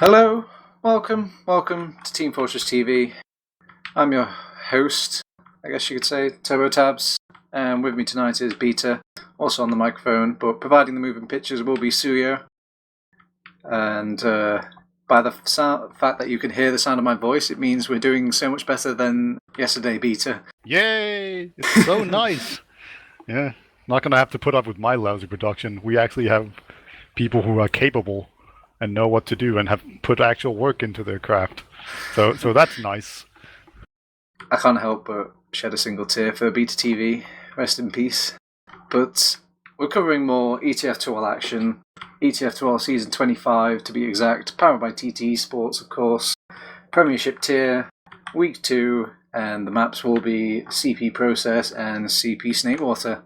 Hello, welcome to Team Fortress TV. I'm your host, I guess you could say, TurboTabs, and with me tonight is Beta, also on the microphone, but providing the moving pictures will be Suyooo. And by the fact that you can hear the sound of my voice, it means we're doing so much better than yesterday, Beta. Yay! It's so nice! Yeah, not gonna have to put up with my lousy production. We actually have people who are capable and know what to do and have put actual work into their craft. So that's nice. I can't help but shed a single tear for Beta TV. Rest in peace. But we're covering more ETF2L action. ETF2L Season 25 to be exact. Powered by TT Sports, of course. Premiership tier. Week 2. And the maps will be CP Process and CP Snakewater.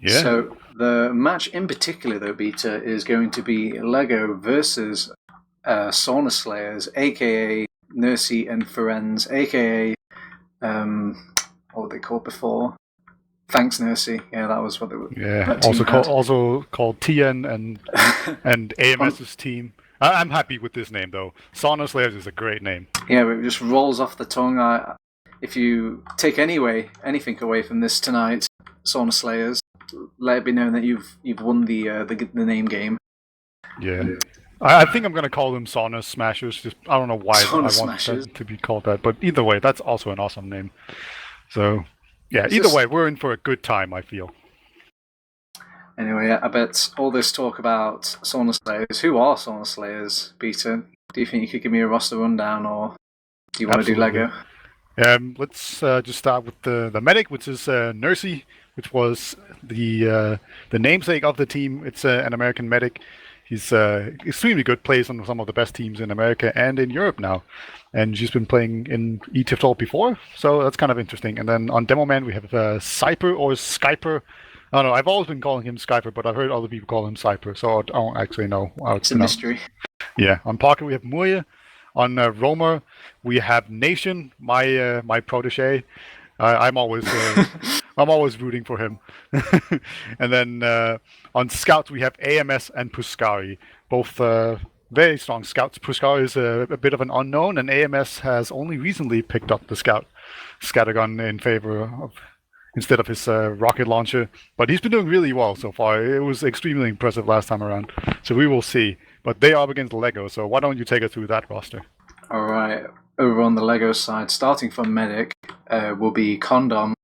Yeah. So the match in particular, though, Beta, is going to be Lego versus Sauna Slayers, aka Nursey and Ferenz, aka what were they called before? Thanks, Nursey. Yeah, that was what they were. Yeah. Also called TN and AMS's team. I'm happy with this name though. Sauna Slayers is a great name. Yeah, it just rolls off the tongue. If you take anything away from this tonight, Sauna Slayers, let it be known that you've won the name game. Yeah. I think I'm going to call them Sauna Smashers. Just, I don't know why I want them to be called that, but either way, that's also an awesome name. So, yeah, either way, we're in for a good time, I feel. Anyway, I bet all this talk about Sauna Slayers, who are Sauna Slayers, Beta? Do you think you could give me a roster rundown, or do you want to do Lego? Let's just start with the medic, which is Nursey, which was the namesake of the team. It's an American medic. He's extremely good, plays on some of the best teams in America and in Europe now. And she's been playing in ETF2L before, so that's kind of interesting. And then on Demo Man, we have Cyper or Skyper. I don't know, I've always been calling him Skyper, but I've heard other people call him Cyper, so I don't actually know how it's a mystery. Yeah, on Pocket we have Murya. On Roamer, we have Nation, my protege. I'm always rooting for him. And then on Scouts, we have AMS and Puskari, both very strong scouts. Puskari is a bit of an unknown, and AMS has only recently picked up the Scattergun in favor of instead of his rocket launcher. But he's been doing really well so far. It was extremely impressive last time around. So we will see. But they are up against Lego, so why don't you take us through that roster? All right. Over on the Lego side, starting from Medic, will be Condom.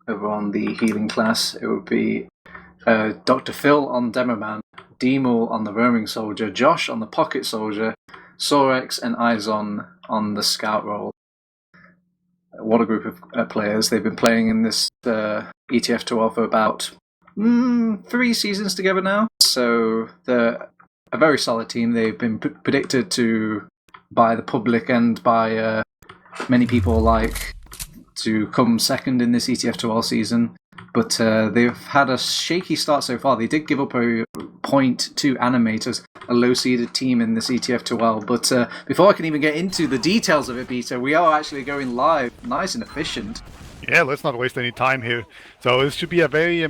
Over on the Healing class, it would be Dr. Phil on Demoman, Demul on the Roaming Soldier, Josh on the Pocket Soldier, Sorex and Izon on the Scout role. What a group of players. They've been playing in this ETF2L for about 3 seasons together now. So they're a very solid team. They've been predicted by the public and by many people alike to come second in this ETF2L season. But they've had a shaky start so far. They did give up a point to Animators, a low-seeded team in this ETF2L. But before I can even get into the details of it, Beta, we are actually going live, nice and efficient. Yeah, let's not waste any time here. So this should be a very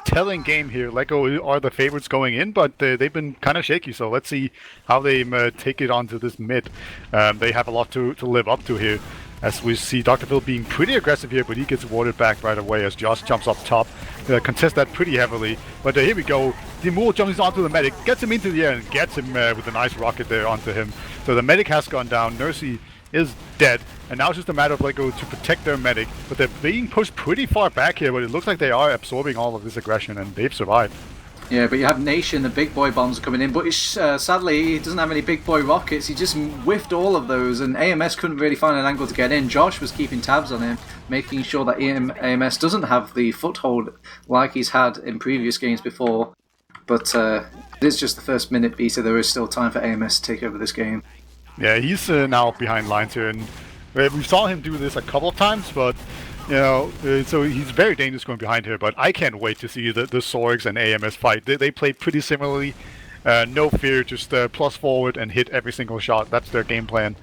telling game here. Lego are the favorites going in, but they've been kind of shaky. So let's see how they take it onto this mid. They have a lot to live up to here. As we see Dr. Phil being pretty aggressive here, but he gets warded back right away as Josh jumps up top. Contests that pretty heavily. But here we go. Demul jumps onto the medic, gets him into the air, and gets him with a nice rocket there onto him. So the medic has gone down. Nursey is dead. And now it's just a matter of Lego to protect their medic. But they're being pushed pretty far back here, but it looks like they are absorbing all of this aggression, and they've survived. Yeah, but you have Nation, the big boy bombs are coming in, but sadly he doesn't have any big boy rockets. He just whiffed all of those, and AMS couldn't really find an angle to get in. Josh was keeping tabs on him, making sure that AMS doesn't have the foothold like he's had in previous games before. But it is just the first minute, Beta. There is still time for AMS to take over this game. Yeah, he's now behind lines here, and we saw him do this a couple of times, but you know, so he's very dangerous going behind here. But I can't wait to see the Sorgs and AMS fight. They play pretty similarly. No fear, just plus forward and hit every single shot. That's their game plan.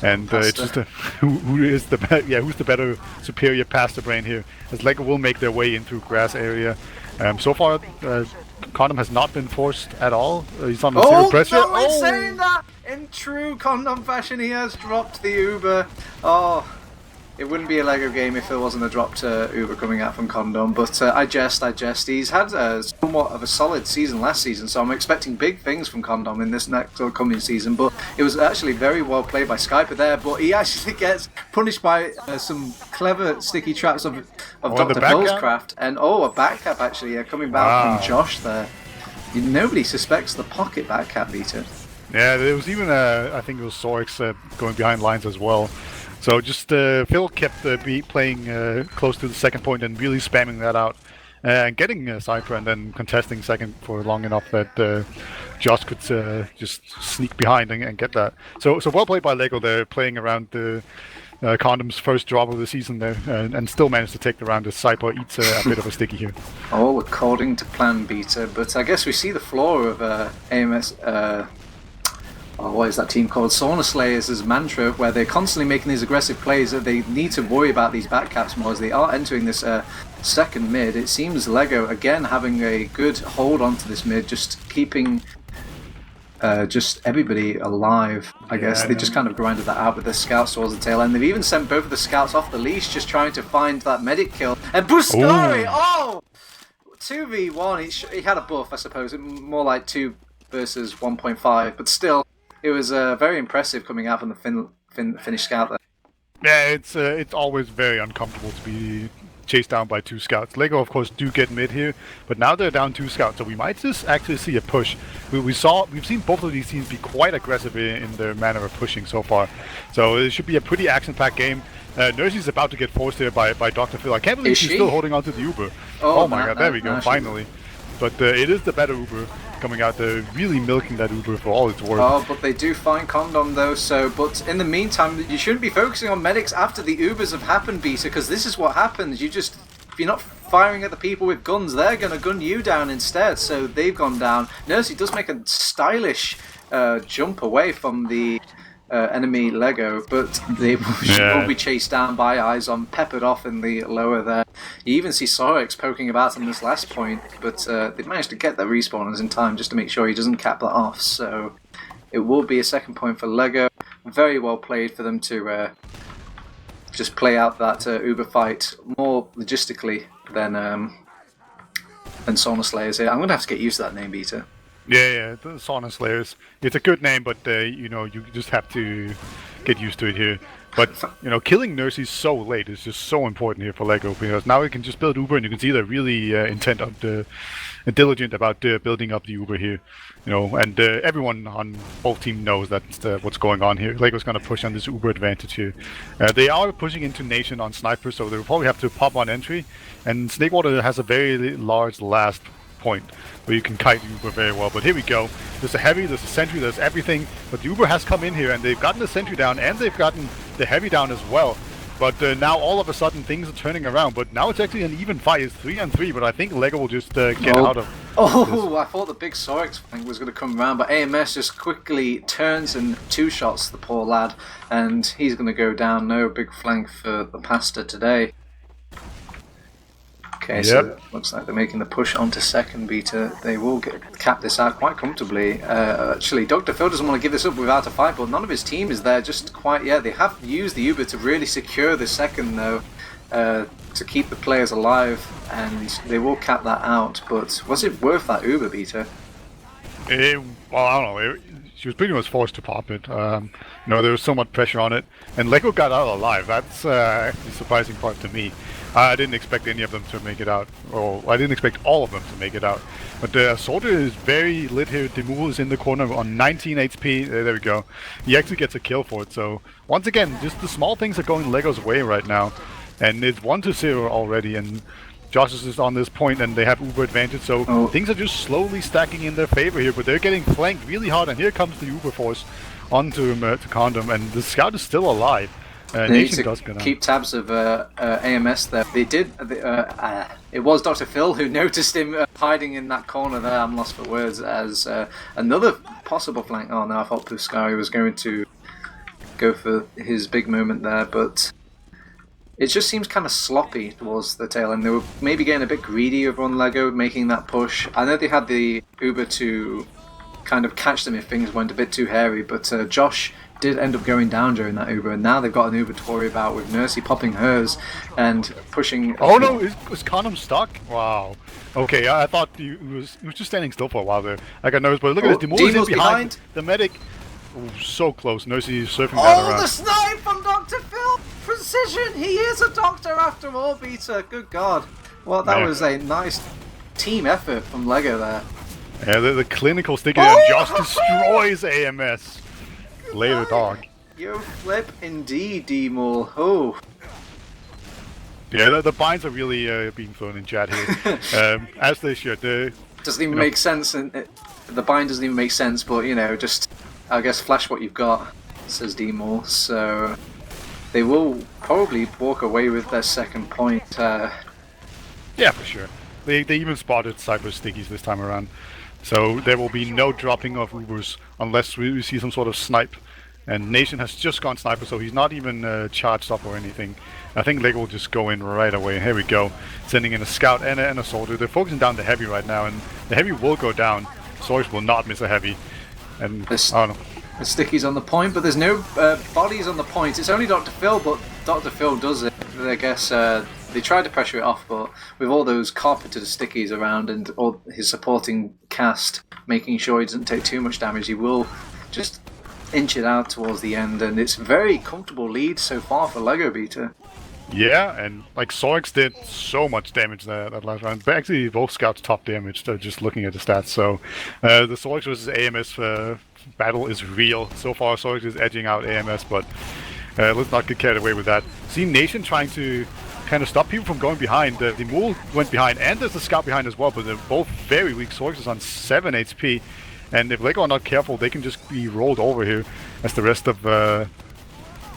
And it's just who's the better superior passer brain here. As Lego will make their way in through grass area. So far, Condom has not been forced at all. He's on zero pressure. No, it's saying that! In true Condom fashion, he has dropped the Uber. Oh, it wouldn't be a Lego game if there wasn't a dropped Uber coming out from Condom, but I jest. He's had somewhat of a solid season last season, so I'm expecting big things from Condom in this next upcoming season, but it was actually very well played by Skyper there, but he actually gets punished by some clever sticky traps of Dr. Phil's craft, and a back cap actually coming back from Josh there. Nobody suspects the pocket back cap beater. Yeah, there was even, I think it was Sorix going behind lines as well. So just Phil kept playing close to the second point and really spamming that out, and getting Cypher and then contesting second for long enough that Josh could just sneak behind and get that. So well played by Lego there, playing around the Condom's first drop of the season there, and still managed to take the round as Cypher eats a bit of a sticky here. All according to plan, Beta, but I guess we see the flaw of AMS. What is that team called? Sauna Slayers' mantra, where they're constantly making these aggressive plays that they need to worry about these back caps more as they are entering this second mid. It seems Lego, again, having a good hold onto this mid, just keeping just everybody alive. I guess they just kind of grinded that out with the scouts towards the tail end. They've even sent both of the scouts off the leash, just trying to find that medic kill. And Buscari! Oh! 2v1. He had a buff, I suppose. More like 2 versus 1.5, but still. It was very impressive coming out from the Finnish scout there. Yeah, it's always very uncomfortable to be chased down by 2 scouts. Lego, of course, do get mid here, but now they're down 2 scouts, so we might just actually see a push. We've seen both of these teams be quite aggressive in their manner of pushing so far, so it should be a pretty action-packed game. Nursey's about to get forced here by Dr. Phil. I can't believe she's still holding on to the Uber. Oh my god, there we go, finally. But it is the better Uber coming out there, really milking that Uber for all it's worth. Oh, but they do find Condom though, but in the meantime, you shouldn't be focusing on medics after the Ubers have happened, Beta, because this is what happens. If you're not firing at the people with guns, they're going to gun you down instead, so they've gone down. Nursey does make a stylish jump away from the enemy Lego, but they will be chased down by Eyes on, peppered off in the lower there. You even see Sorix poking about on this last point, but they managed to get their respawners in time just to make sure he doesn't cap that off, so it will be a second point for Lego. Very well played for them to just play out that Uber fight more logistically than Sauna Slayers here. I'm going to have to get used to that name, Beta. Yeah, the Sauna Slayers. It's a good name, but you just have to get used to it here. But killing Nursey so late is just so important here for Lego, because now we can just build Uber, and you can see they're really intent on diligent about building up the Uber here. And everyone on both teams knows that's what's going on here. Lego's going to push on this Uber advantage here. They are pushing into Nation on Sniper, so they'll probably have to pop on entry. And Snakewater has a very large last point where you can kite Uber very well. But here we go. There's a heavy, there's a sentry, there's everything. But Uber has come in here, and they've gotten the sentry down, and they've gotten the heavy down as well. But now all of a sudden things are turning around. But now it's actually an even fight. It's 3-3. But I think Lego will just get out of. Oh, I thought the big Sorix thing was going to come around, but AMS just quickly turns and 2-shots the poor lad, and he's going to go down. No big flank for the Pasta today. Okay, so it looks like they're making the push onto second, Beta. They will cap this out quite comfortably. Actually, Dr. Phil doesn't want to give this up without a fight, but none of his team is there just quite yet. They have used the Uber to really secure the second, though, to keep the players alive, and they will cap that out. But was it worth that Uber, Beta? Well, I don't know. She was pretty much forced to pop it. There was so much pressure on it, and Lego got out alive. That's the surprising part to me. I didn't expect any of them to make it out, or I didn't expect all of them to make it out. But Soldier is very lit here. Demul is in the corner on 19 HP. There we go. He actually gets a kill for it. So once again, just the small things are going Lego's way right now, and it's 1-0 already. And Josh is just on this point, and they have Uber advantage. So things are just slowly stacking in their favor here. But they're getting flanked really hard, and here comes the Uber force onto to Condom, and the scout is still alive. They need to keep tabs of AMS there. They did. It was Dr. Phil who noticed him hiding in that corner there. I'm lost for words as another possible flank. Oh no, I thought Buscari was going to go for his big moment there, but it just seems kind of sloppy towards the tail end. They were maybe getting a bit greedy over on Lego, making that push. I know they had the Uber to kind of catch them if things went a bit too hairy, but Josh did end up going down during that Uber, and now they've got an Uber to worry about with Mercy popping hers and pushing... Oh no, is Condom stuck? Wow. Okay, I thought he was just standing still for a while there. I got nervous, but look at this, Demo's in behind. The medic... Oh, so close. Mercy is surfing that around. Oh, the snipe from Dr. Phil! Precision! He is a doctor after all, Beta. Good God. Well, that was a nice team effort from Lego there. Yeah, the clinical sticky and just destroys AMS. Later, dog. Yo, flip indeed, D-Mole. Oh. Yeah, the binds are really being thrown in chat here. As they should. Doesn't even make sense. And the bind doesn't even make sense, but, you know, just... I guess flash what you've got, says D-Mole. So they will probably walk away with their second point. Yeah, for sure. They even spotted Cyber Stickies this time around. So there will be no dropping of Ubers unless we see some sort of snipe. And Nation has just gone sniper, so he's not even charged up or anything. I think Lego will just go in right away. Here we go. Sending in a scout and a soldier. They're focusing down the heavy right now, and the heavy will go down. Source will not miss a heavy. And the Sticky's on the point, but there's no bodies on the point. It's only Dr. Phil, but Dr. Phil does it. I guess they tried to pressure it off, but with all those carpeted Stickies around and all his supporting cast making sure he doesn't take too much damage, he will just inch it out towards the end, and it's a very comfortable lead so far for Lego Beta. Yeah, and like Sorix did so much damage that last round. But actually, both scouts top damage, just looking at the stats. So the Sorix versus AMS battle is real. So far, Sorix is edging out AMS, but let's not get carried away with that. See Nation trying to kind of stop people from going behind. The Mule went behind, and there's the scout behind as well, but they're both very weak. Sorix is on 7 HP, and if Lego are not careful, they can just be rolled over here as the rest of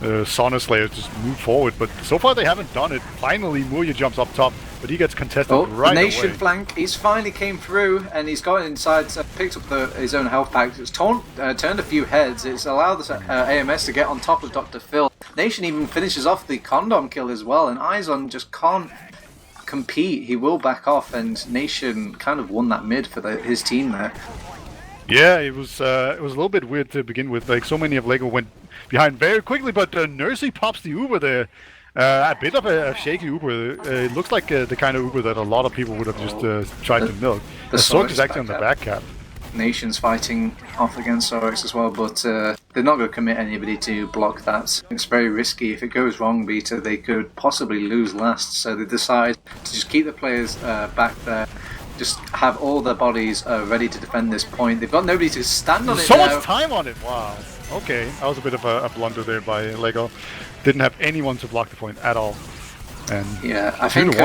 Sauna Slayers just move forward, but so far they haven't done it. Finally, Muya jumps up top, but he gets contested right away. Nation flank, he's finally came through, and he's got inside, picked up his own health pack. It's turned a few heads. It's allowed the AMS to get on top of Dr. Phil. Nation even finishes off the condom kill as well, and Izon just can't compete. He will back off, and Nation kind of won that mid for his team there. Yeah, it was a little bit weird to begin with. Like, so many of Lego went behind very quickly, but Nursey pops the Uber there. A bit of a shaky Uber. It looks like the kind of Uber that a lot of people would have just tried to milk. The Sorix is actually on the back cap. Nation's fighting off against Sorix as well, but they're not going to commit anybody to block that. It's very risky. If it goes wrong, Beta, they could possibly lose last, so they decide to just keep the players back there. Just have all their bodies ready to defend this point. They've got nobody to stand on it so now. Much time on it, wow. Okay, that was a bit of a blunder there by Lego. Didn't have anyone to block the point at all. And yeah, I think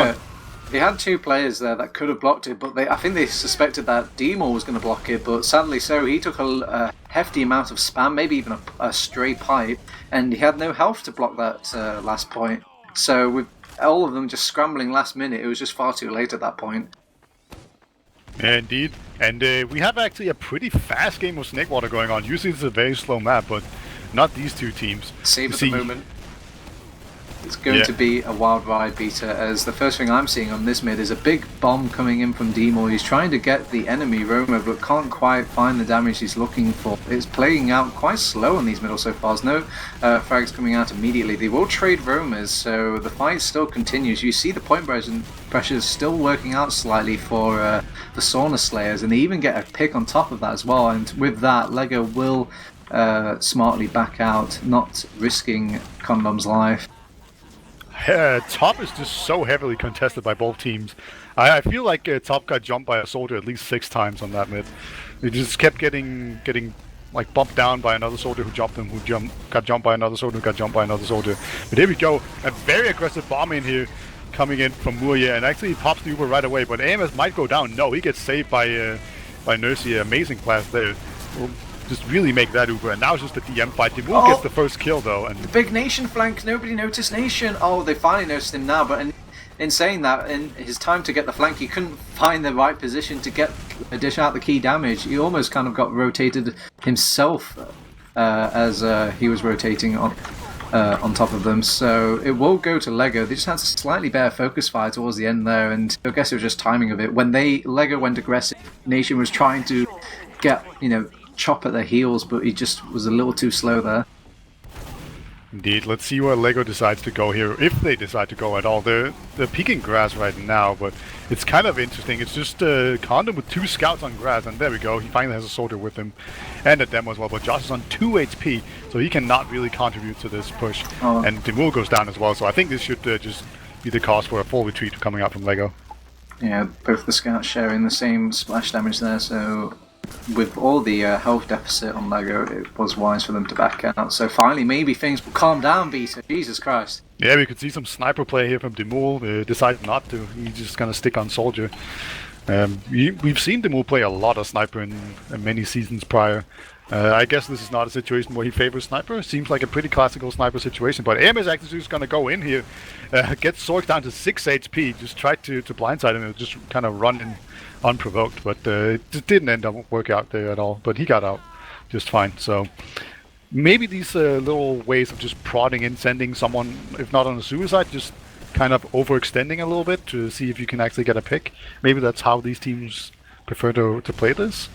they had two players there that could have blocked it, but I think they suspected that Demo was going to block it, but sadly so, he took a hefty amount of spam, maybe even a stray pipe, and he had no health to block that last point. So with all of them just scrambling last minute, it was just far too late at that point. Yeah, indeed. And we have actually a pretty fast game of Snakewater going on. Usually it's a very slow map, but not these two teams. Save at the moment. It's going to be a wild ride, Beta, as the first thing I'm seeing on this mid is a big bomb coming in from Demo. He's trying to get the enemy roamer, but can't quite find the damage he's looking for. It's playing out quite slow on these middle so far. There's no frags coming out immediately. They will trade roamers, so the fight still continues. You see the point pressure is still working out slightly for the Sauna Slayers, and they even get a pick on top of that as well. And with that, Lego will smartly back out, not risking Condom's life. Top is just so heavily contested by both teams. I feel like Top got jumped by a soldier at least 6 times on that mid. He just kept getting like bumped down by another soldier who jumped him, got jumped by another soldier who got jumped by another soldier. But here we go, a very aggressive bomb in here coming in from Muya, and actually he pops the Uber right away, but AMS might go down. No, he gets saved by Nursey. Amazing class there. We'll just really make that Uber, and now it's just a DM fight. Dimul gets the first kill though, and the big Nation flank. Nobody noticed Nation. Oh, they finally noticed him now. But in saying that, in his time to get the flank, he couldn't find the right position to dish out the key damage. He almost kind of got rotated himself as he was rotating on. on top of them. So it will go to Lego. They just had a slightly better focus fire towards the end there, and I guess it was just timing of it. When Lego went aggressive, Nation was trying to get, chop at their heels, but he just was a little too slow there. Indeed. Let's see where Lego decides to go here, if they decide to go at all. They're peeking grass right now, but it's kind of interesting. It's just Condom with 2 scouts on grass, and there we go. He finally has a soldier with him, and a demo as well. But Josh is on 2 HP, so he cannot really contribute to this push. And Demul goes down as well, so I think this should just be the cause for a full retreat coming out from Lego. Yeah, both the scouts sharing the same splash damage there, so with all the health deficit on Lego, it was wise for them to back out. So finally, maybe things will calm down, Beta. Jesus Christ. Yeah, we could see some sniper play here from Demul. Decided not to. He's just gonna stick on soldier. We've seen Demul play a lot of sniper in many seasons prior. I guess this is not a situation where he favors sniper. Seems like a pretty classical sniper situation, but AM is actually just gonna go in here, get Sorg down to 6 HP, just try to blindside him and just kind of run in unprovoked, but it didn't end up work out there at all. But he got out just fine. So maybe these little ways of just prodding in, sending someone, if not on a suicide, just kind of overextending a little bit to see if you can actually get a pick. Maybe that's how these teams prefer to play this.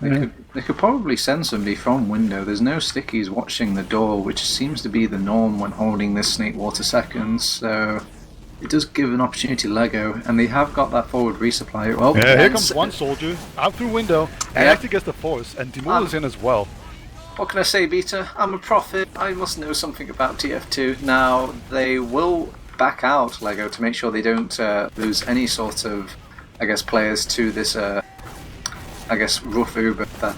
They could probably send somebody from window. There's no stickies watching the door, which seems to be the norm when holding this Snake Water seconds. So it does give an opportunity to Lego, and they have got that forward resupply. Well, yeah, here comes one soldier out through window, and actually gets the force, and Demul is in as well. What can I say, Beta? I'm a prophet. I must know something about TF2. Now, they will back out, Lego, to make sure they don't lose any sort of, players to this, rough Uber that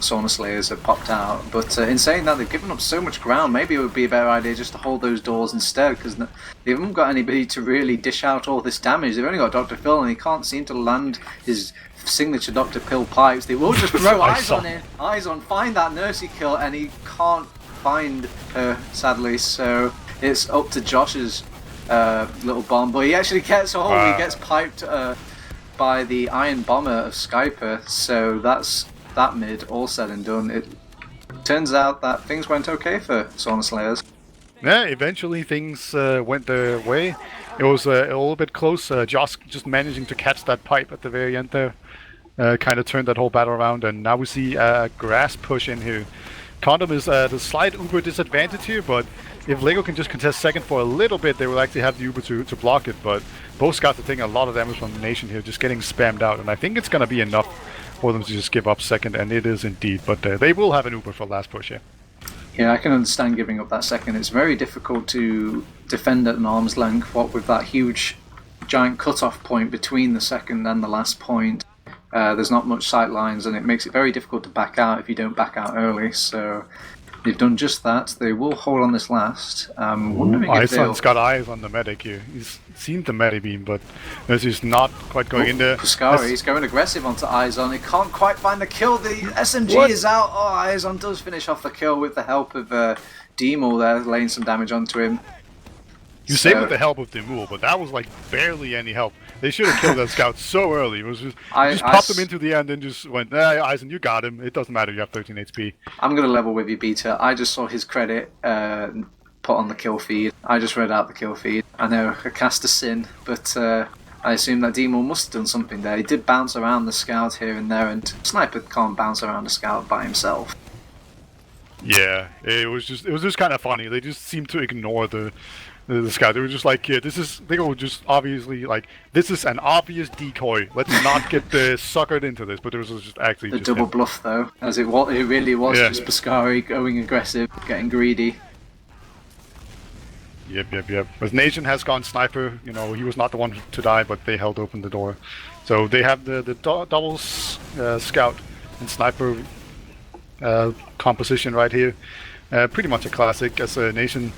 Sauna Slayers have popped out. But in saying that, they've given up so much ground. Maybe it would be a better idea just to hold those doors instead, because they haven't got anybody to really dish out all this damage. They've only got Dr. Phil, and he can't seem to land his signature Dr. Pill pipes. They will just throw eyes on him. Eyes on, find that Nursey kill, and he can't find her, sadly. So it's up to Josh's little bomb. But he actually gets hold. He gets piped by the Iron Bomber of Skyper. So that's that mid all said and done. It turns out that things went okay for Sauna Slayers. Yeah, eventually things went their way. It was a little bit close. Josh just managing to catch that pipe at the very end there kind of turned that whole battle around, and now we see a grass push in here. Condom is the slight Uber disadvantage here, but if Lego can just contest second for a little bit, they will actually have the Uber to block it. But both scouts are taking a lot of damage from the Nation here, just getting spammed out, and I think it's going to be enough for them to just give up second, and it is indeed. But they will have an Uber for last push here. Yeah, I can understand giving up that second. It's very difficult to defend at an arm's length, what with that huge, giant cut-off point between the second and the last point. There's not much sight lines, and it makes it very difficult to back out if you don't back out early. So they've done just that. They will hold on this last. Wondering if Iceland's got eyes on the medic here. He's seen the Medibeam, but he's not quite going in there. Puskari, he's going aggressive onto Izon. He can't quite find the kill. The SMG is out. Oh, Izon does finish off the kill with the help of Demul there, laying some damage onto him. You say with the help of Demul, but that was like barely any help. They should have killed that scout so early. It was just popped him into the end and just went, Eisen, you got him. It doesn't matter, you have 13 HP. I'm going to level with you, Beta. I just saw his credit put on the kill feed. I just read out the kill feed. I know, I cast a sin, but I assume that Demul must have done something there. He did bounce around the scout here and there, and Sniper can't bounce around a scout by himself. Yeah, it was just kind of funny. They just seemed to ignore the scout. They were just like, yeah, they were just obviously like, this is an obvious decoy. Let's not get suckered into this. But there was just actually the double bluff though, as it really was just Puskari going aggressive, getting greedy. Yep. But Nation has gone sniper. You know, he was not the one to die, but they held open the door. So they have the double scout and sniper composition right here. Pretty much a classic as a Nation.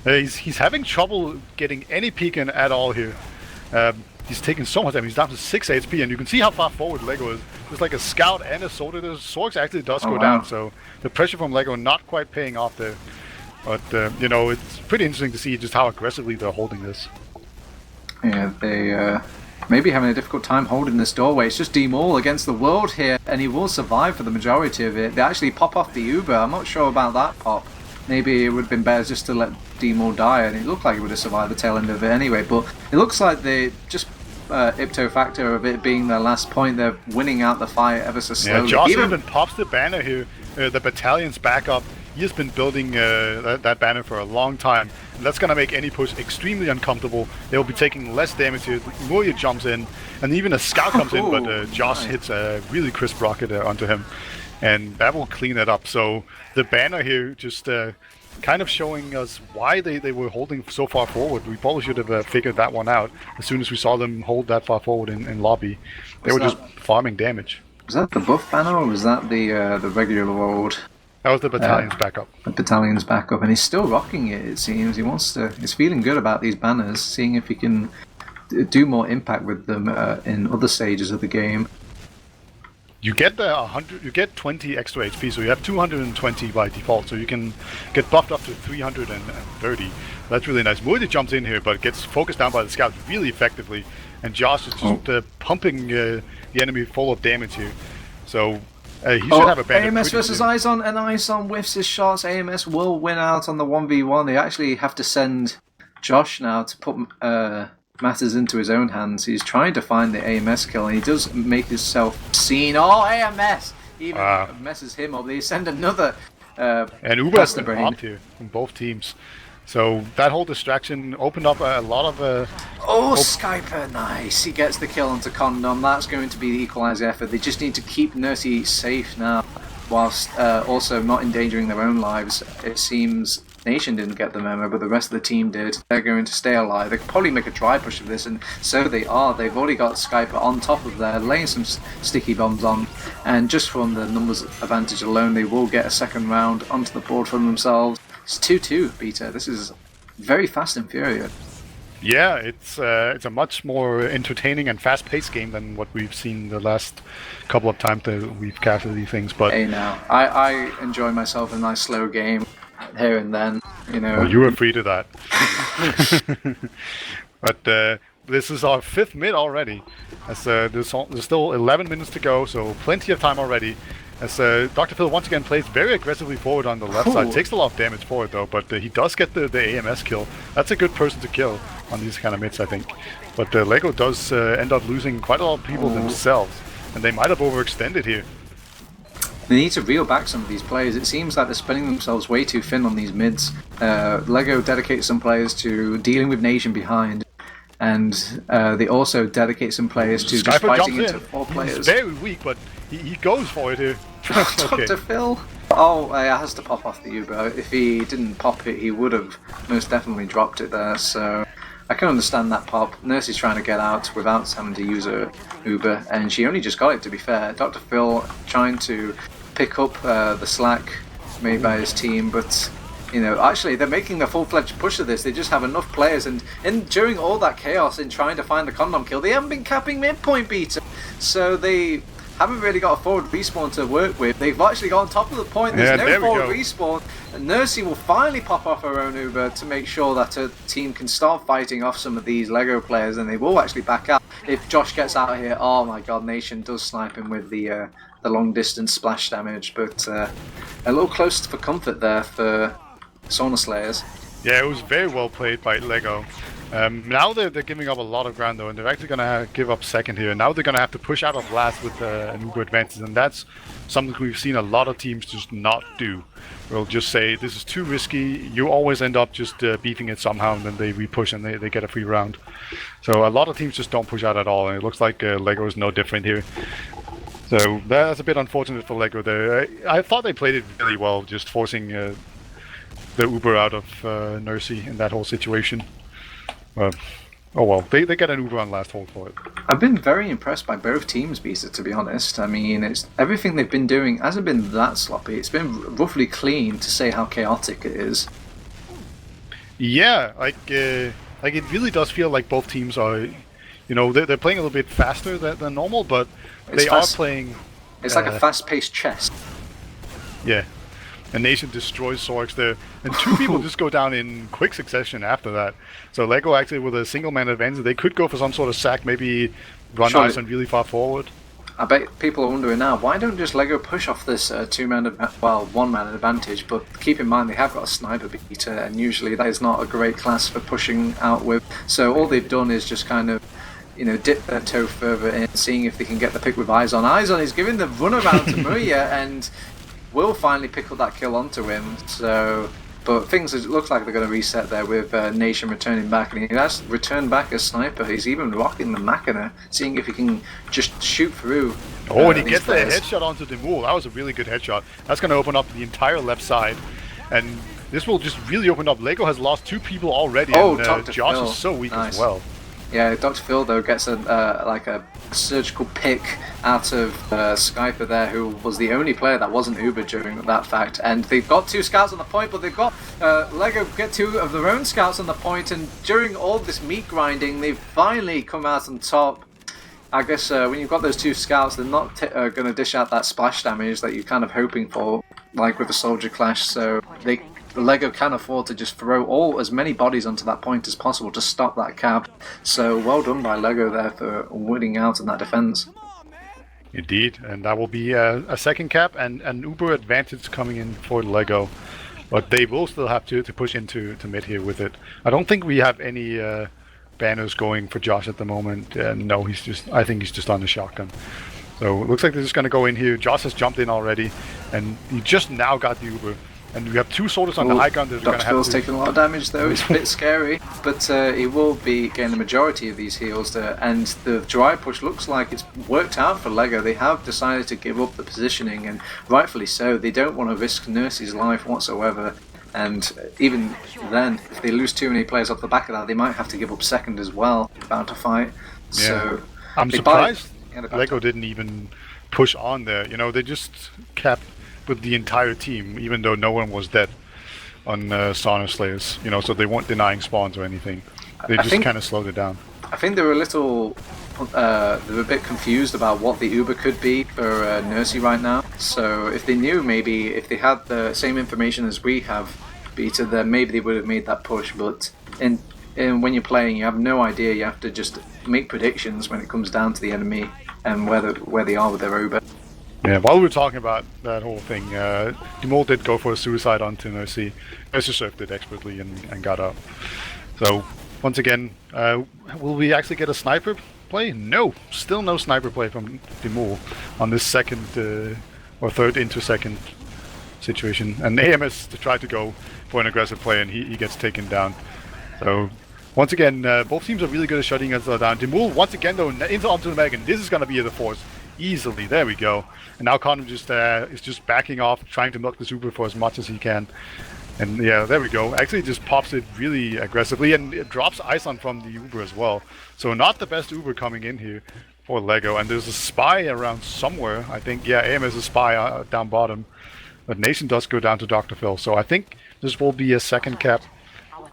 He's having trouble getting any peek in at all here. He's taking so much damage. He's down to 6 HP, and you can see how far forward Lego is. There's like a scout and a soldier. The Sorgs actually does go down, so the pressure from Lego not quite paying off there. But you know, it's pretty interesting to see just how aggressively they're holding this. Yeah, they maybe having a difficult time holding this doorway. It's just Demul against the world here, and he will survive for the majority of it. They actually pop off the Uber. I'm not sure about that pop. maybe it would have been better just to let Demo die, and it looked like it would have survived the tail end of it anyway. But it looks like they just ipso facto of it being their last point, they're winning out the fight ever so slowly. Yeah, Josh even pops the banner here. The battalion's back up. He has been building that banner for a long time, and that's gonna make any push extremely uncomfortable. They'll be taking less damage here. Muria jumps in, and even a scout comes in, but Josh hits a really crisp rocket onto him, and that will clean it up. So the banner here just kind of showing us why they were holding so far forward. We probably should have figured that one out as soon as we saw them hold that far forward in lobby. They were just farming damage. Was that the buff banner, or was that the regular old? That was the battalion's backup. The battalion's backup, and he's still rocking it. It seems he's feeling good about these banners, seeing if he can do more impact with them in other stages of the game. You get 20 extra HP, so you have 220 by default, so you can get buffed up to 330. That's really nice. Muria jumps in here, but gets focused down by the scouts really effectively, and Josh is just pumping the enemy full of damage here. So he should have a banner. AMS versus Izon, and Izon whiffs his shots. AMS will win out on the 1v1. They actually have to send Josh now to put matters into his own hands. He's trying to find the AMS kill, and he does make himself seen. Oh, AMS! Even messes him up. They send another. And Uber has been popped here from both teams. So that whole distraction opened up a lot of... Skyper, nice. He gets the kill onto Condom. That's going to be the equalizer effort. They just need to keep Nursey safe now, whilst also not endangering their own lives. It seems Nation didn't get the memo, but the rest of the team did. They're going to stay alive. They could probably make a dry push of this, and so they are. They've already got Skyper on top of there, laying some sticky bombs on, and just from the numbers advantage alone, they will get a second round onto the board for themselves. It's 2-2, Peter. This is very fast and furious. Yeah, it's a much more entertaining and fast-paced game than what we've seen the last couple of times that we've casted these things. But hey, now I enjoy myself a nice slow game here and then. Well, you were free to that. But this is our 5th mid already. As there's still 11 minutes to go, so plenty of time already. As Dr. Phil once again plays very aggressively forward on the left side. Takes a lot of damage forward though, but he does get the AMS kill. That's a good person to kill on these kind of mids, I think. But LEGO does end up losing quite a lot of people themselves, and they might have overextended here. They need to reel back some of these players. It seems like they're spreading themselves way too thin on these mids. LEGO dedicates some players to dealing with Nation behind, and they also dedicate some players to just fighting into 4 players. He's very weak, but he goes for it here. Okay. Dr. Phil? Oh, he has to pop off the Uber. If he didn't pop it, he would have most definitely dropped it there, so I can understand that pop. Nursey's trying to get out without having to use her Uber, and she only just got it, to be fair. Dr. Phil trying to pick up the slack made by his team, but actually they're making a full-fledged push of this. They just have enough players, and during all that chaos in trying to find the condom kill, they haven't been capping midpoint, Peter, so they haven't really got a forward respawn to work with. They've actually got on top of the point. There's no forward respawn. And Nursey will finally pop off her own Uber to make sure that her team can start fighting off some of these LEGO players, and they will actually back out if Josh gets out of here. Oh my god, Nation does snipe him with the long distance splash damage, but a little close for comfort there for Sauna Slayers. Yeah, it was very well played by LEGO. Now they're giving up a lot of ground though, and they're actually going to give up second here. Now they're going to have to push out of last with an Uber advantage, and that's something we've seen a lot of teams just not do. They'll just say, this is too risky, you always end up just beating it somehow, and then they re-push and they get a free round. So a lot of teams just don't push out at all, and it looks like LEGO is no different here. So that's a bit unfortunate for LEGO there. I thought they played it really well, just forcing the Uber out of Nursey in that whole situation. Oh well, they get an Uber on last hold for it. I've been very impressed by both teams, Bisa, to be honest. I mean, it's everything they've been doing hasn't been that sloppy. It's been roughly clean, to say how chaotic it is. Yeah, like it really does feel like both teams are, they're playing a little bit faster than normal, but they are playing. It's like a fast-paced chess. Yeah. And Nation destroys Sorks there, and 2 people just go down in quick succession after that. So LEGO actually with a single man advantage, they could go for some sort of sack, maybe run Izon really far forward. I bet people are wondering now, why don't just Lego push off this one-man advantage, but keep in mind they have got a sniper beater, and usually that is not a great class for pushing out with. So all they've done is just kind of, dip their toe further in, seeing if they can get the pick with Izon. Izon is giving the runaround to Muya, and will finally pick up that kill onto him. So, but things it looks like they're going to reset there with Nation returning back, and he has returned back as sniper. He's even rocking the Machina, seeing if he can just shoot through. Oh, and he gets the headshot onto Demul. That was a really good headshot. That's going to open up the entire left side, and this will just really open up. Lego has lost 2 people already, and Josh is so weak as well. Yeah, Dr. Phil though gets a surgical pick out of Skyper there, who was the only player that wasn't Uber during that fact. And they've got 2 scouts on the point, but they've got Lego get 2 of their own scouts on the point. And during all this meat grinding, they've finally come out on top. I guess when you've got those 2 scouts, they're not going to dish out that splash damage that you're kind of hoping for, like with a soldier clash. So Lego can afford to just throw as many bodies onto that point as possible to stop that cap. So well done by Lego there for winning out in that defense. Indeed, and that will be a second cap and an Uber advantage coming in for Lego. But they will still have to push into mid here with it. I don't think we have any banners going for Josh at the moment. No, I think he's just on the shotgun. So it looks like they're just going to go in here. Josh has jumped in already, and he just now got the Uber. And we have 2 soldiers on the high ground that are going to have Phil's taking a lot of damage though, it's a bit scary. But he will be getting the majority of these heals there. And the dry push looks like it's worked out for Lego. They have decided to give up the positioning, and rightfully so. They don't want to risk Nurse's life whatsoever. And even then, if they lose too many players off the back of that, they might have to give up second as well, bound to fight. Yeah. So I'm surprised Lego didn't even push on there. They just kept with the entire team, even though no one was dead on Sauna Slayers, so they weren't denying spawns or anything. They just kind of slowed it down. I think they were a bit confused about what the Uber could be for Nursey right now. So if they knew, maybe if they had the same information as we have, Beta, then maybe they would have made that push. But when you're playing, you have no idea. You have to just make predictions when it comes down to the enemy and where they are with their Uber. Yeah, while we were talking about that whole thing, Demol did go for a suicide onto Nursey. Nurse surfed it expertly and got up. So, once again, will we actually get a sniper play? No, still no sniper play from Demol on this second or third into second situation. And AMS tried to go for an aggressive play, and he gets taken down. So, once again, both teams are really good at shutting us down. Demol, once again, though, onto the Megan. This is going to be the force. Easily, there we go. And now Condom is just backing off, trying to milk the Super for as much as he can. And yeah, there we go. Actually, just pops it really aggressively, and it drops Ison from the Uber as well. So not the best Uber coming in here for Lego. And there's a spy around somewhere. I think, yeah, AM is a spy down bottom. But Nation does go down to Dr. Phil. So I think this will be a second cap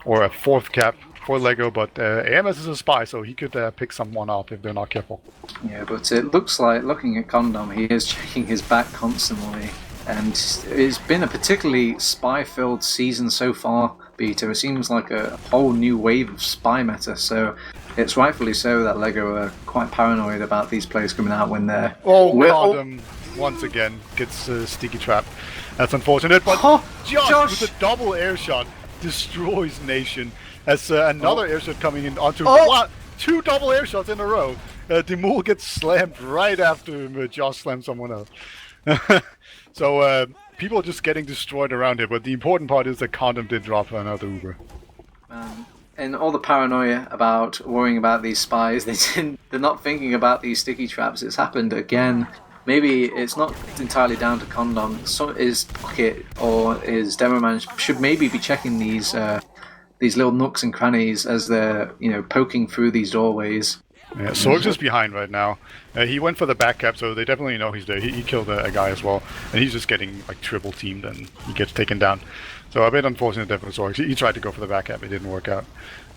or a fourth cap for Lego, but AMS is a spy, so he could pick someone up if they're not careful. Yeah, but it looks like, looking at Condom, he is checking his back constantly, and it's been a particularly spy-filled season so far, Beta. It seems like a whole new wave of spy meta, so it's rightfully so that Lego are quite paranoid about these players coming out when they're... Condom once again gets a sticky trap. That's unfortunate, but Josh with a double air shot destroys Nation. As another air shot coming in onto 2 double air shots in a row. Demul gets slammed right after Josh slams someone else. So people are just getting destroyed around here, but the important part is that Condom did drop another Uber. And all the paranoia about worrying about these spies, they're not thinking about these sticky traps. It's happened again. Maybe it's not entirely down to Condom. So his Pocket or his demo man should maybe be checking these little nooks and crannies as they're, poking through these doorways. Yeah, Sorgs is behind right now. He went for the back cap, so they definitely know he's there. He killed a guy as well, and he's just getting like triple teamed, and he gets taken down. So a bit unfortunate there for Sorgs. He tried to go for the back cap, it didn't work out.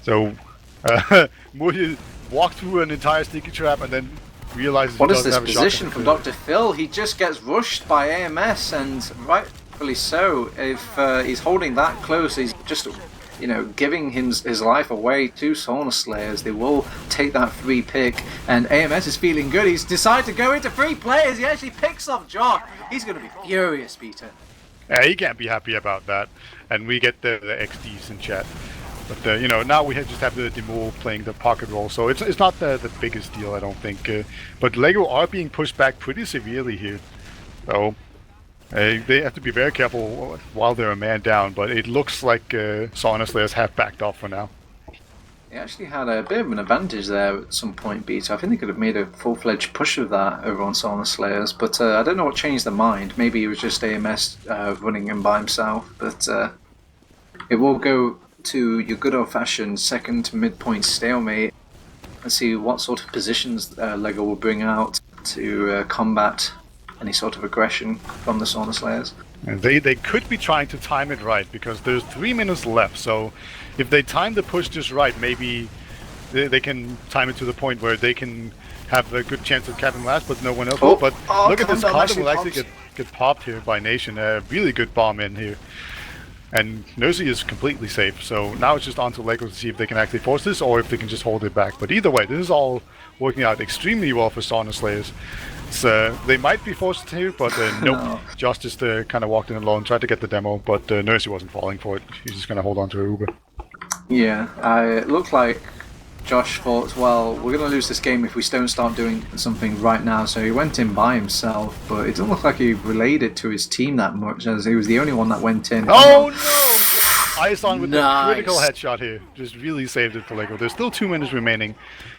So Muhi walked through an entire sticky trap, and then realizes what is this position from Dr. Phil? He just gets rushed by AMS, and rightfully so. If he's holding that close, he's just giving his life away to Sauna Slayers. They will take that free pick, and AMS is feeling good. He's decided to go into 3 players. He actually picks off Josh. He's going to be furious, Peter. Yeah, he can't be happy about that. And we get the XDs in chat. But, now we just have the Demo playing the pocket role, so it's not the biggest deal, I don't think. But LEGO are being pushed back pretty severely here. So they have to be very careful while they're a man down, but it looks like Sauna Slayers have backed off for now. They actually had a bit of an advantage there at some point, Beta. I think they could have made a full-fledged push of that over on Sauna Slayers, but I don't know what changed their mind. Maybe it was just AMS running him by himself, but it will go to your good old-fashioned second midpoint stalemate. Let's see what sort of positions LEGO will bring out to combat any sort of aggression from the Sauna Slayers. And they could be trying to time it right, because there's 3 minutes left, so if they time the push just right, maybe they can time it to the point where they can have a good chance of capping last, but no one else will. But look at this, Condom will actually get popped here by Nation. A really good bomb in here. And Nursey is completely safe, so now it's just on to LEGO to see if they can actually force this, or if they can just hold it back. But either way, this is all working out extremely well for Sauna Slayers. They might be forced here, but nope. Josh just kind of walked in alone, tried to get the demo, but Nursey wasn't falling for it. He's just going to hold on to her Uber. Yeah, it looked like Josh thought, well, we're going to lose this game if we don't start doing something right now, so he went in by himself, but it didn't look like he related to his team that much, as he was the only one that went in. Oh no! Ison with the critical headshot here. Just really saved it for LEGO. There's still 2 minutes remaining,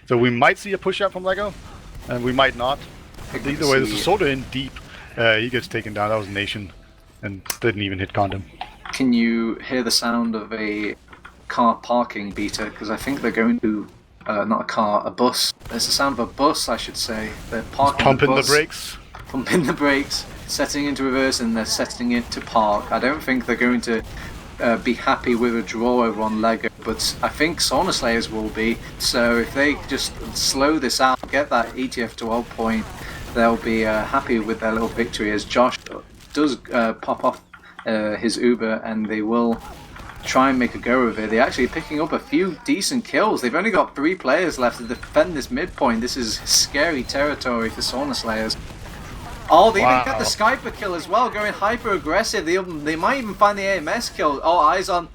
so we might see a push out from LEGO, and we might not. Either way, there's a Soda in deep. He gets taken down. That was Nation, and didn't even hit Condom. Can you hear the sound of a car parking, Beta? Because I think they're going to, not a car, a bus. There's the sound of a bus, I should say. They're parking pumping the bus, the brakes. Pumping the brakes, setting into reverse, and they're setting it to park. I don't think they're going to be happy with a draw over on LEGO, but I think Sauna Slayers will be. So if they just slow this out, get that ETF2L point, they'll be happy with their little victory, as Josh does pop off his Uber, and they will try and make a go of it. They're actually picking up a few decent kills. They've only got 3 players left to defend this midpoint. This is scary territory for Sauna Slayers. Oh, they even got the Skyper kill as well, going hyper-aggressive. They might even find the AMS kill. Oh, Eyes on,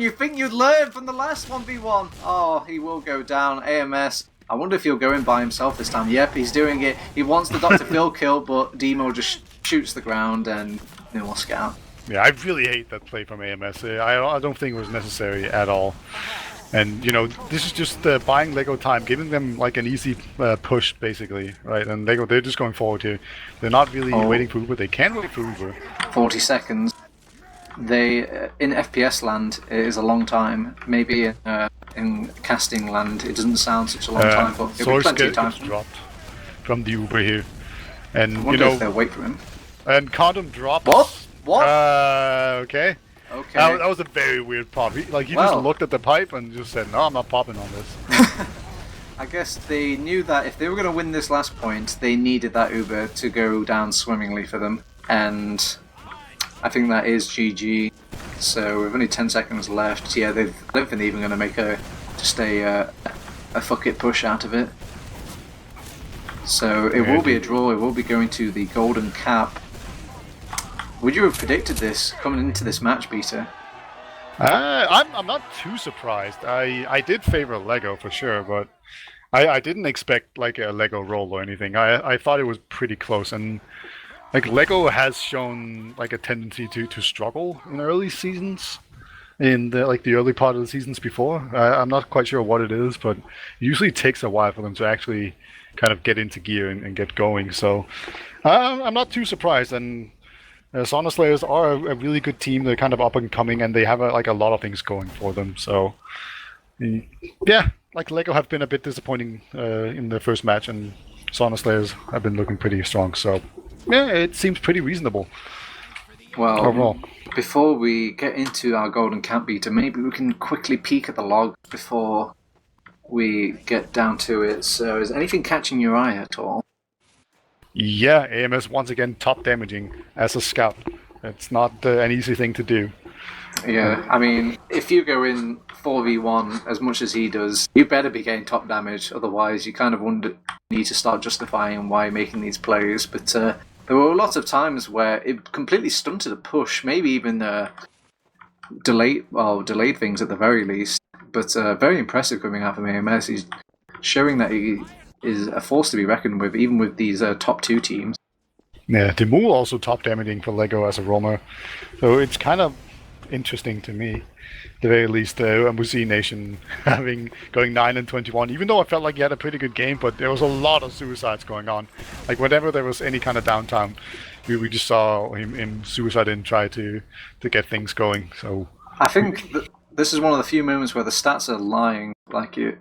you think you'd learn from the last 1v1. Oh, he will go down. AMS. I wonder if he'll go in by himself this time. Yep, he's doing it. He wants the Dr. Phil kill, but Demo just shoots the ground and will scout. Yeah, I really hate that play from AMS. I don't think it was necessary at all. And, this is just buying LEGO time, giving them like an easy push, basically, right? And LEGO, they're just going forward here. They're not really waiting for Uber. They can wait for Uber. 40 seconds. They, in FPS land, it is a long time. Maybe in casting land, it doesn't sound such a long time, but it'll be plenty of time. Dropped from the Uber here. And, I wonder if they'll wait for him. And Condom dropped. What? Okay. Okay. That was a very weird pop. He just looked at the pipe and just said, no, I'm not popping on this. I guess they knew that if they were going to win this last point, they needed that Uber to go down swimmingly for them. And I think that is GG. So with only 10 seconds left, yeah, I don't think they're even going to make a fuck it push out of it. So it will be a draw. It will be going to the golden cap. Would you have predicted this coming into this match, Peter? I'm not too surprised. I did favor LEGO for sure, but I didn't expect like a LEGO roll or anything. I thought it was pretty close, and like LEGO has shown like a tendency to struggle in early seasons, in the early part of the seasons before. I'm not quite sure what it is, but it usually takes a while for them to actually kind of get into gear and get going. So I'm not too surprised, and Sauna Slayers are a really good team. They're kind of up and coming, and they have a lot of things going for them. So yeah, like LEGO have been a bit disappointing in the first match, and Sauna Slayers have been looking pretty strong. So yeah, it seems pretty reasonable. Well, overall. Before we get into our golden camp beater, maybe we can quickly peek at the log before we get down to it. So is anything catching your eye at all? Yeah, AMS once again top damaging as a scout. It's not an easy thing to do. Yeah, I mean, if you go in 4v1 as much as he does, you better be getting top damage. Otherwise, you kind of need to start justifying why you're making these plays. But there were a lot of times where it completely stunted a push, maybe even delayed things at the very least. But very impressive coming out from AMS. He's showing that he is a force to be reckoned with, even with these top two teams. Yeah, Demul also top damaging for Lego as a roamer, so it's kind of interesting to me, at the very least. And we see Nation going 9-21, even though I felt like he had a pretty good game, but there was a lot of suicides going on. Like whenever there was any kind of downtime, we just saw him suicide and try to get things going. So I think this is one of the few moments where the stats are lying, like you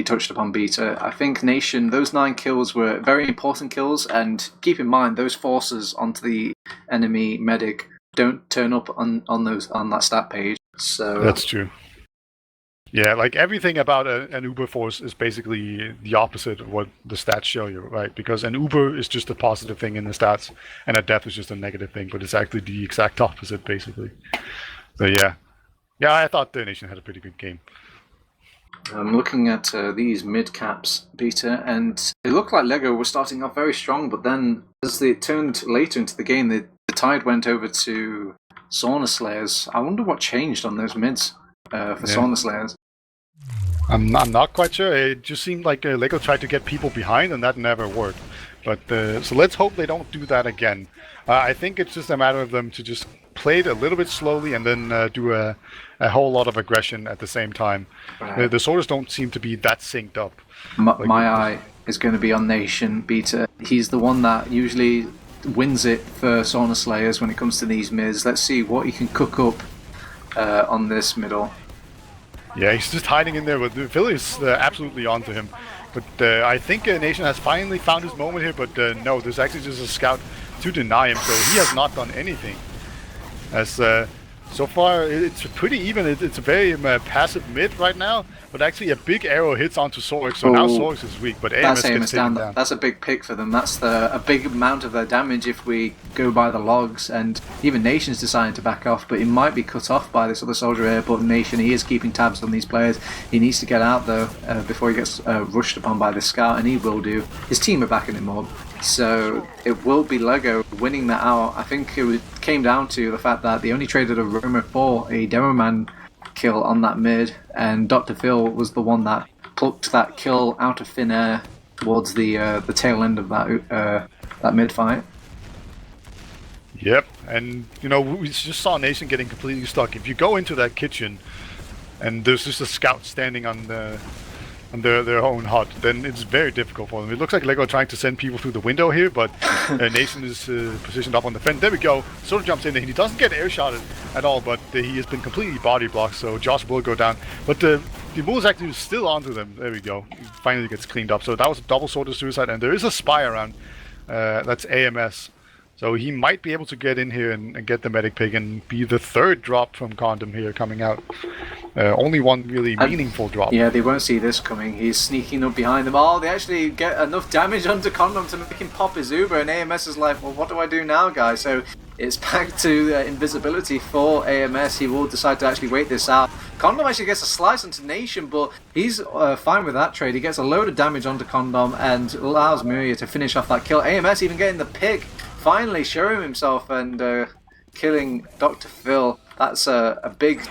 touched upon, Beta. I think Nation, those 9 kills were very important kills, and keep in mind those forces onto the enemy medic don't turn up on that stat page. So that's true. Yeah, like everything about an Uber force is basically the opposite of what the stats show you, right? Because an Uber is just a positive thing in the stats, and a death is just a negative thing, but it's actually the exact opposite, basically. So yeah, I thought the Nation had a pretty good game. I'm looking at these mid caps, Beta, and it looked like Lego was starting off very strong, but then as they turned later into the game, the tide went over to Sauna Slayers. I wonder what changed on those mids for Sauna Slayers. I'm not quite sure. It just seemed like Lego tried to get people behind, and that never worked. But so let's hope they don't do that again. I think it's just a matter of them to just play it a little bit slowly and then do a whole lot of aggression at the same time. Right. The sorters don't seem to be that synced up. My eye is going to be on Nation, Beta. He's the one that usually wins it for Sauna Slayers when it comes to these mids. Let's see what he can cook up on this middle. Yeah, he's just hiding in there, but Phil is absolutely onto him. But I think Nation has finally found his moment here, but no, there's actually just a scout to deny him, so he has not done anything. As so far, it's pretty even. It's a very passive mid right now, but actually a big arrow hits onto Sorix, so now Sorix is weak, but AMS gets taken down. That's a big pick for them. That's a big amount of their damage if we go by the logs, and even Nation's deciding to back off, but he might be cut off by this other soldier here, but Nation, he is keeping tabs on these players. He needs to get out, though, before he gets rushed upon by the scout, and he will do. His team are backing him up. So it will be Lego winning that out. I think it came down to the fact that they only traded a roamer for a demo man kill on that mid, and Dr. Phil was the one that plucked that kill out of thin air towards the tail end of that mid fight. Yep, and we just saw Nation getting completely stuck. If you go into that kitchen and there's just a scout standing on their own hut, then it's very difficult for them. It looks like Lego are trying to send people through the window here, but Nation is positioned up on the fence. There we go. Sort of jumps in, and he doesn't get air shotted at all, but he has been completely body blocked, so Josh will go down. But the bull is actually still onto them. There we go. He finally gets cleaned up. So that was a double sword of suicide, and there is a spy around. That's AMS. So he might be able to get in here and get the medic pig and be the third drop from Condom here coming out. Only one really meaningful drop. Yeah, they won't see this coming. He's sneaking up behind them. Oh, they actually get enough damage onto Condom to make him pop his Uber, and AMS is like, well, what do I do now, guys? So it's back to invisibility for AMS. He will decide to actually wait this out. Condom actually gets a slice onto Nation, but he's fine with that trade. He gets a load of damage onto Condom and allows Muria to finish off that kill. AMS even getting the pick, finally showing himself and killing Dr. Phil. That's a big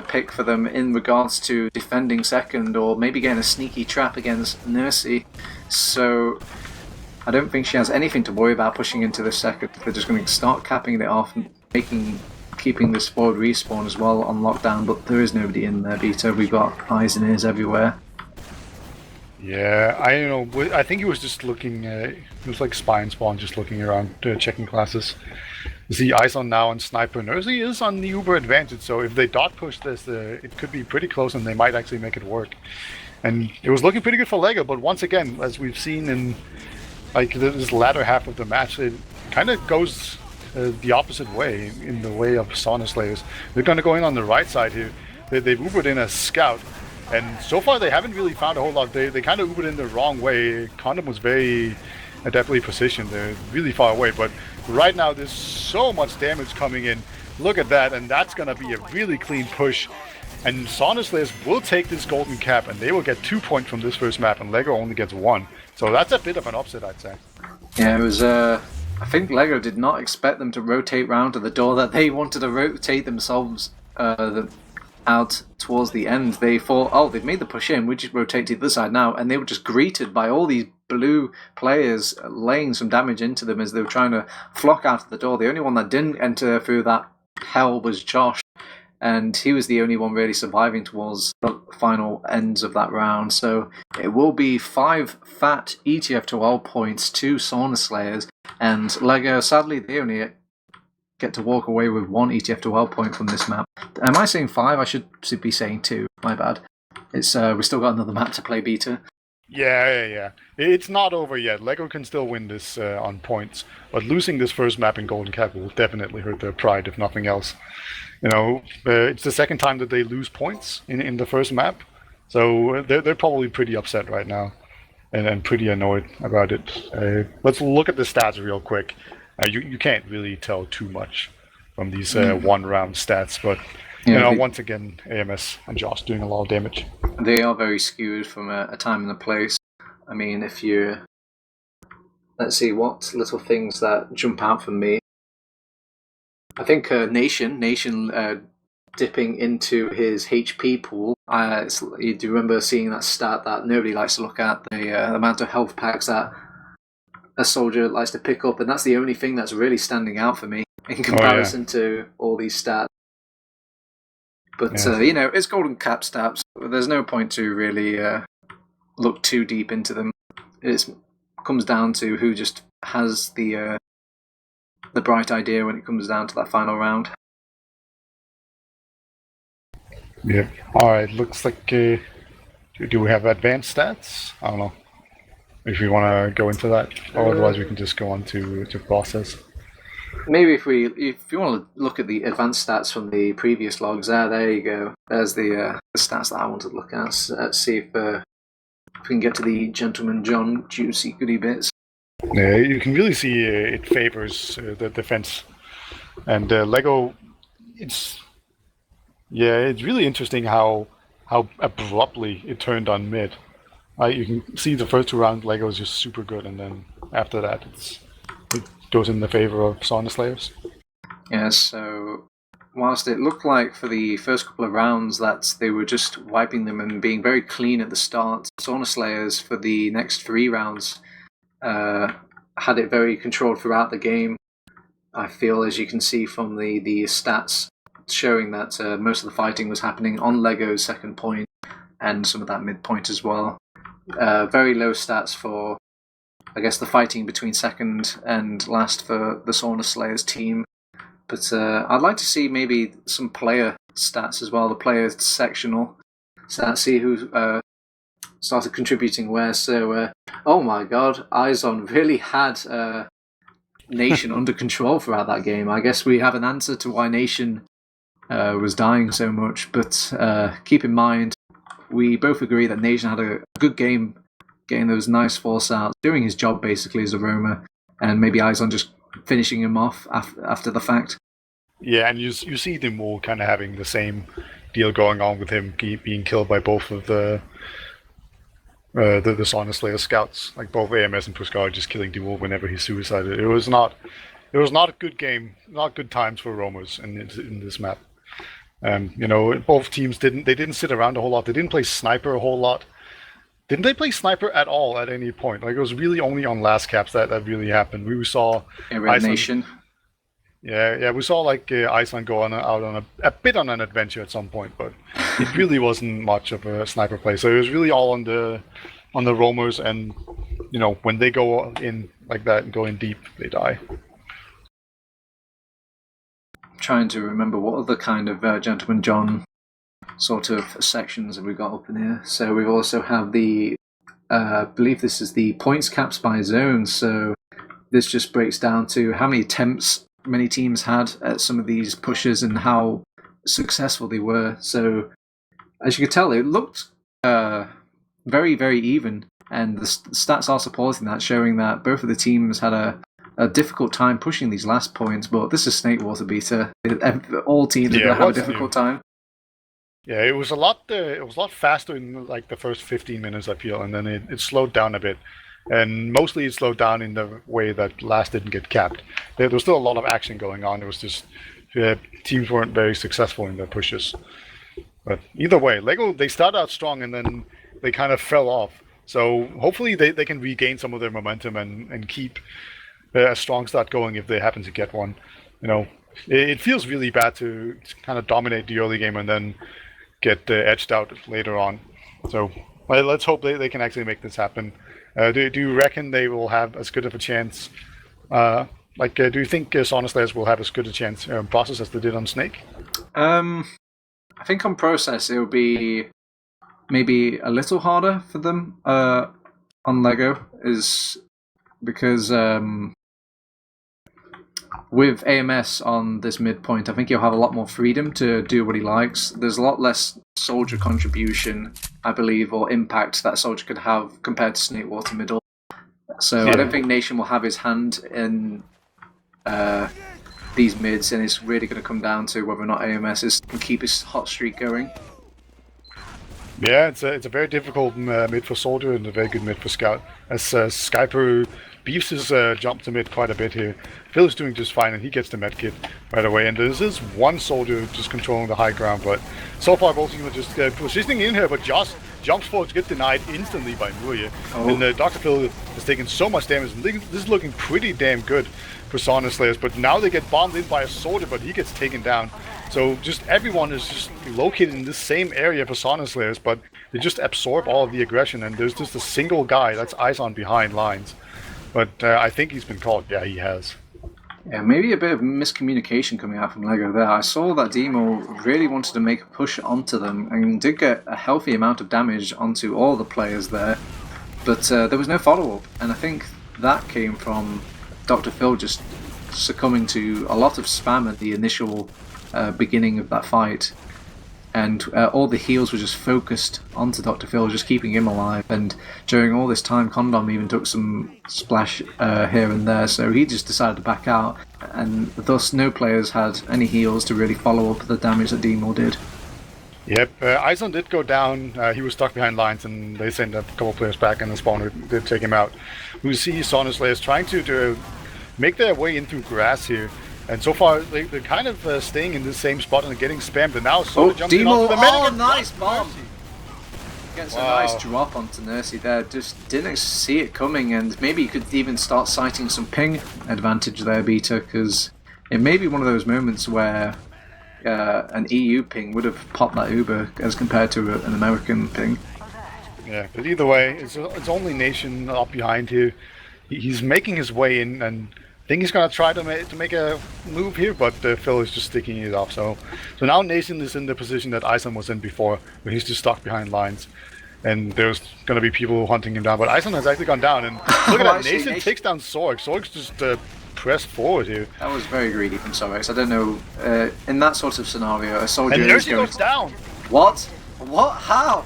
pick for them in regards to defending second, or maybe getting a sneaky trap against Nursey. So I don't think she has anything to worry about pushing into the second. They're just going to start capping it off and keeping this forward respawn as well on lockdown, but there is nobody in there, Beta. We've got eyes and ears everywhere. Yeah, I think he was just looking, it was like spy and spawn, just looking around, checking classes. The eyes on now on Sniper. Nursey is on the Uber advantage, so if they dot push this, it could be pretty close and they might actually make it work. And it was looking pretty good for Lego, but once again, as we've seen in like this latter half of the match, it kind of goes the opposite way, in the way of Sauna Slayers. They're going to go in on the right side here. They've Ubered in a scout, and so far they haven't really found a whole lot. They kind of Ubered in the wrong way. Condom was very adeptly positioned. They're really far away, but right now there's so much damage coming in Look at that, and that's going to be a really clean push. And Sauna Slayers will take this golden cap, and they will get 2 points from this first map, and LEGO only gets 1. So that's a bit of an upset, I'd say. Yeah, it was. I think LEGO did not expect them to rotate round to the door that they wanted to rotate themselves out towards the end. They thought, oh, they've made the push in, we just rotate to the other side now, and they were just greeted by all these blue players laying some damage into them as they were trying to flock out of the door. The only one that didn't enter through that hell was Josh, and he was the only one really surviving towards the final ends of that round. So it will be 5 fat ETF2L points to Sauna Slayers, and LEGO, sadly, they only get to walk away with 1 ETF2L point from this map. Am I saying 5? I should be saying 2. My bad. It's we've still got another map to play beta. Yeah. It's not over yet. LEGO can still win this on points, but losing this first map in Golden Cap will definitely hurt their pride, if nothing else. You know, it's the second time that they lose points in the first map, so they're probably pretty upset right now, and pretty annoyed about it. Let's look at the stats real quick. You can't really tell too much from these one-round stats, but once again, AMS and Josh doing a lot of damage. They are very skewed from a time and a place. I mean, if you... Let's see, what little things that jump out for me. I think Nation dipping into his HP pool. You do remember seeing that stat that nobody likes to look at, the amount of health packs that a soldier likes to pick up, and that's the only thing that's really standing out for me in comparison to all these stats. But, it's Golden Cap stats. There's no point to really look too deep into them. It comes down to who just has the bright idea when it comes down to that final round. Yeah. Alright, looks like... do we have advanced stats? I don't know. If we want to go into that, or otherwise we can just go on to process. Maybe if you want to look at the advanced stats from the previous logs, there you go. There's the stats that I wanted to look at. Let's see if we can get to the Gentleman John juicy goodie bits. Yeah, you can really see it favors the defense, and LEGO. It's really interesting how abruptly it turned on mid. You can see the first 2 rounds LEGO is just super good, and then after that it goes in the favor of Sauna Slayers. Yeah, so whilst it looked like for the first couple of rounds that they were just wiping them and being very clean at the start, Sauna Slayers for the next 3 rounds had it very controlled throughout the game. I feel, as you can see from the stats, showing that most of the fighting was happening on LEGO's second point and some of that mid point as well. Very low stats for, I guess, the fighting between second and last for the Sauna Slayers team. But I'd like to see maybe some player stats as well, the player sectional stats, see who started contributing where. So, oh my god, Izon really had Nation under control throughout that game. I guess we have an answer to why Nation was dying so much, but keep in mind, we both agree that Nation had a good game, getting those nice force outs, doing his job basically as a roamer, and maybe Izon just finishing him off after the fact. Yeah, and you see them all kind of having the same deal going on with him being killed by both of the Sauna Slayer scouts, like both AMS and Puskar just killing Demol whenever he suicided. It was not a good game, not good times for roamers in this map. Both teams didn't sit around a whole lot. They didn't play sniper a whole lot. Didn't they play sniper at all at any point? Like, it was really only on last caps that really happened. We saw Nation. Yeah, we saw Iceland go out on a bit on an adventure at some point, but it really wasn't much of a sniper play. So it was really all on the roamers, and when they go in like that and go in deep, they die. Trying to remember what other kind of Gentleman John sort of sections have we got up in here. So we also have the I believe this is the points caps by zone. So this just breaks down to how many attempts many teams had at some of these pushes and how successful they were. So as you could tell, it looked very, very even, and the stats are supporting that, showing that both of the teams had a a difficult time pushing these last points, but this is Snakewater beta. All teams are going to have a difficult time. Yeah, it was a lot faster in like the first 15 minutes, I feel, and then it slowed down a bit. And mostly it slowed down in the way that last didn't get capped. There was still a lot of action going on. It was just teams weren't very successful in their pushes. But either way, LEGO, they started out strong and then they kind of fell off. So hopefully they can regain some of their momentum and keep a strong start going if they happen to get one. You know, it feels really bad to kind of dominate the early game and then get edged out later on. So let's hope they can actually make this happen. Do you reckon they will have as good of a chance? Do you think Sauna Slayers will have as good a chance process as they did on Snake? I think on process it will be maybe a little harder for them on LEGO, is because with AMS on this midpoint, I think he'll have a lot more freedom to do what he likes. There's a lot less soldier contribution, I believe, or impact that soldier could have compared to Snakewater middle. So yeah. I don't think Nation will have his hand in these mids, and it's really going to come down to whether or not AMS can keep his hot streak going. Yeah, it's a very difficult mid for Soldier and a very good mid for Scout. As Skyper beefs his jump to mid quite a bit here. Phil is doing just fine, and he gets the med kit right away. And there's this one Soldier just controlling the high ground, but so far both teams are just positioning in here, but Josh jumps forward to get denied instantly by Muye. Oh. And Dr. Phil has taken so much damage, and this is looking pretty damn good for Sauna Slayers, but now they get bombed in by a Soldier, but he gets taken down. So just everyone is just located in this same area for Sauna Slayers, but they just absorb all of the aggression, and there's just a single guy, that's Ison behind lines. But I think he's been called. Yeah, he has. Yeah, maybe a bit of miscommunication coming out from LEGO there. I saw that Demo really wanted to make a push onto them and did get a healthy amount of damage onto all the players there, but there was no follow-up, and I think that came from Dr. Phil just succumbing to a lot of spam at the initial beginning of that fight, and all the heals were just focused onto Dr. Phil, just keeping him alive. And during all this time, Condom even took some splash here and there, so he just decided to back out, and thus no players had any heals to really follow up the damage that Demo did. Yep, Ison did go down. He was stuck behind lines, and they sent a couple players back, and the spawner did take him out. We see Sauna Slayers trying to make their way in through grass here. And so far, they're kind of staying in the same spot and getting spammed. And now Soda jumps in onto the medic. Oh, nice bomb! Gets a nice drop onto Nursey there. Just didn't see it coming, and maybe you could even start citing some ping advantage there, Beta, because it may be one of those moments where an EU ping would have popped that Uber as compared to an American ping. Yeah, but either way, it's only Nation up behind here. He's making his way in, and I think he's going to try to make a move here, but Phil is just sticking it off. So now Nation is in the position that Ison was in before, where he's just stuck behind lines. And there's going to be people hunting him down. But Ison has actually gone down, and look at that, Nation takes down Sorg. Sorg's just pressed forward here. That was very greedy from Sorg. I don't know, in that sort of scenario, a soldier and Nursey goes down! What? What? How?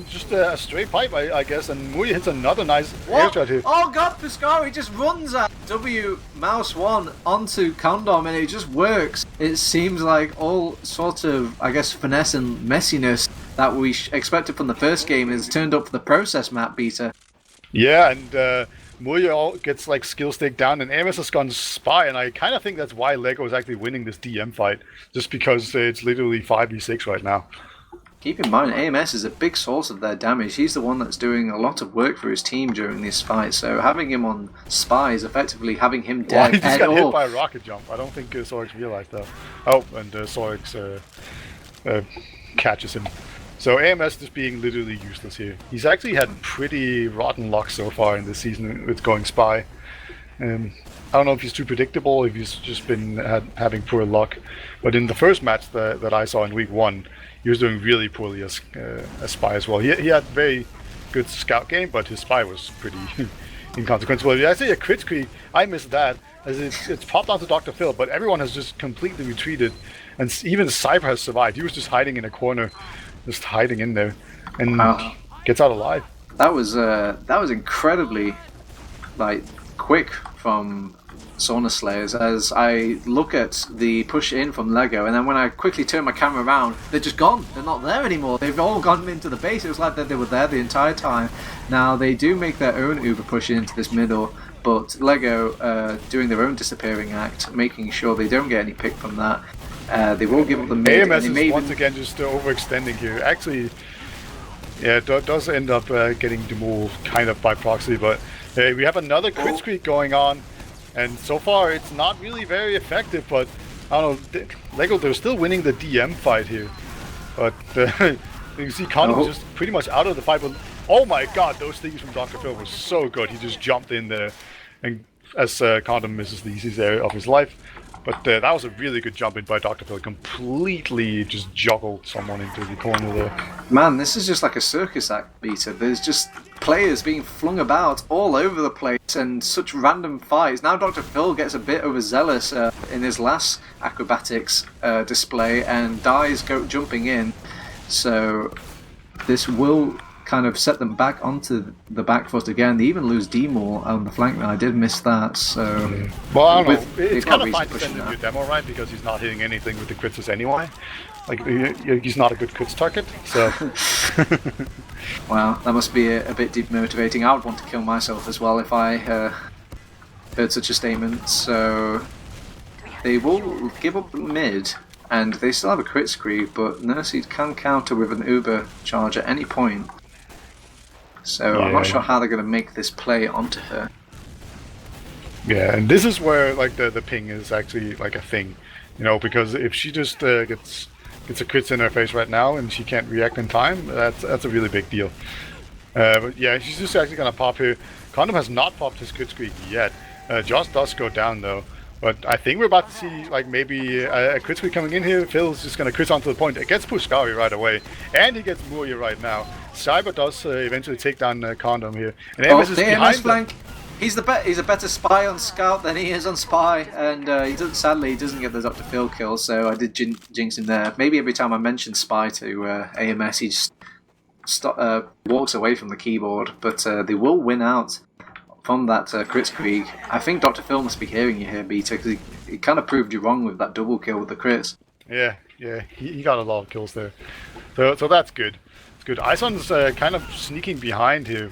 Just a straight pipe, I guess, and Muye hits another nice airshot here. Oh god, Piscari just runs at W mouse 1 onto Condom, and it just works. It seems like all sort of, I guess, finesse and messiness that we expected from the first game is turned up for the process map, Beta. Yeah, and Muye gets like skill stake down, and Amos has gone spy, and I kind of think that's why LEGO is actually winning this DM fight, just because it's literally 5v6 right now. Keep in mind, AMS is a big source of their damage. He's the one that's doing a lot of work for his team during this fight, so having him on spy is effectively having him dead. Well, he just got hit by a rocket jump. I don't think Sorix realized that. Oh, and Sorix catches him. So AMS is being literally useless here. He's actually had pretty rotten luck so far in this season with going spy. I don't know if he's too predictable, if he's just been having poor luck. But in the first match that I saw in week 1, he was doing really poorly as spy as well. He had very good scout game, but his spy was pretty inconsequential. If I say a crit screen, I missed that, as it's popped onto Dr. Phil, but everyone has just completely retreated, and even Cyber has survived. He was just hiding in a corner, just hiding in there, and gets out alive. That was incredibly quick from Sauna Slayers as I look at the push in from Lego, and then when I quickly turn my camera around, they're just gone. They're not there anymore. They've all gone into the base. It was like that they were there the entire time. Now they do make their own Uber push into this middle, but Lego doing their own disappearing act, making sure they don't get any pick from that. They will give up the mid. AMS is once again just overextending here. Actually, yeah, it does end up getting demolished kind of by proxy, but we have another crit streak going on, and so far it's not really very effective, but I don't know, Lego, they're still winning the DM fight here, but you can see Condom just pretty much out of the fight, but oh my god, those things from Dr. Phil were so good. He just jumped in there, and as Condom misses the easiest area of his life. But that was a really good jump in by Dr. Phil. Completely just juggled someone into the corner there. Man, this is just like a circus act, Beta. There's just players being flung about all over the place and such random fights. Now Dr. Phil gets a bit overzealous in his last acrobatics display and dies jumping in. So this will kind of set them back onto the back foot again. They even lose D-Maul on the flank now. I did miss that, so... Well, I don't know. It's kind of fine to send him your demo, right? Because he's not hitting anything with the crits anyway. Like, he's not a good crits target, so... Well, that must be a bit demotivating. I would want to kill myself as well if I heard such a statement, so... They will give up mid, and they still have a crit scree, but Nurseed can counter with an Uber charge at any point. So yeah. I'm not sure how they're going to make this play onto her. Yeah, and this is where like the ping is actually like a thing, you know, because if she just gets a crit in her face right now and she can't react in time, that's a really big deal. But yeah, she's just actually going to pop here. Condom has not popped his crit streak yet. Josh does go down though. But I think we're about to see like maybe a crit streak coming in here. Phil's just going to crit onto the point. It gets Pushkari right away. And he gets Muya right now. Cyber does eventually take down Condom here. And AMS is behind flank. He's a better spy on Scout than he is on Spy. And sadly, he doesn't get the Dr. Phil kill. So I did jinx him there. Maybe every time I mention Spy to AMS, he just walks away from the keyboard. But they will win out from that crit streak. I think Dr. Phil must be hearing you here, Beta, because he kind of proved you wrong with that double kill with the crits. Yeah, he got a lot of kills there. So that's good. It's good. Ison's kind of sneaking behind here.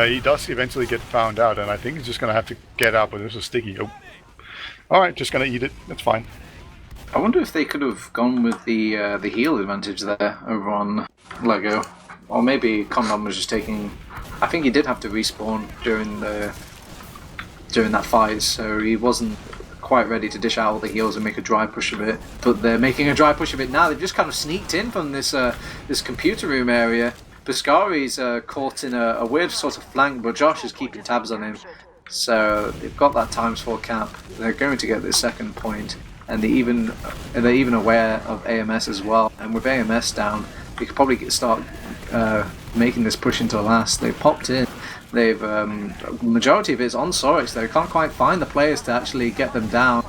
He does eventually get found out, and I think he's just going to have to get out, but there's a sticky. Oh. Alright, just going to eat it. That's fine. I wonder if they could have gone with the heal advantage there over on Lego. Or maybe Condom was just taking... I think he did have to respawn during that fight, so he wasn't quite ready to dish out all the heals and make a dry push of it. But they're making a dry push of it now. They've just kind of sneaked in from this computer room area. Piscari's caught in a weird sort of flank, but Josh is keeping tabs on him. So they've got that ×4 cap. They're going to get this second point, and they're even aware of AMS as well. And with AMS down, they could probably start making this push into the last. They've popped in. They've majority of it is on Sorix. They can't quite find the players to actually get them down.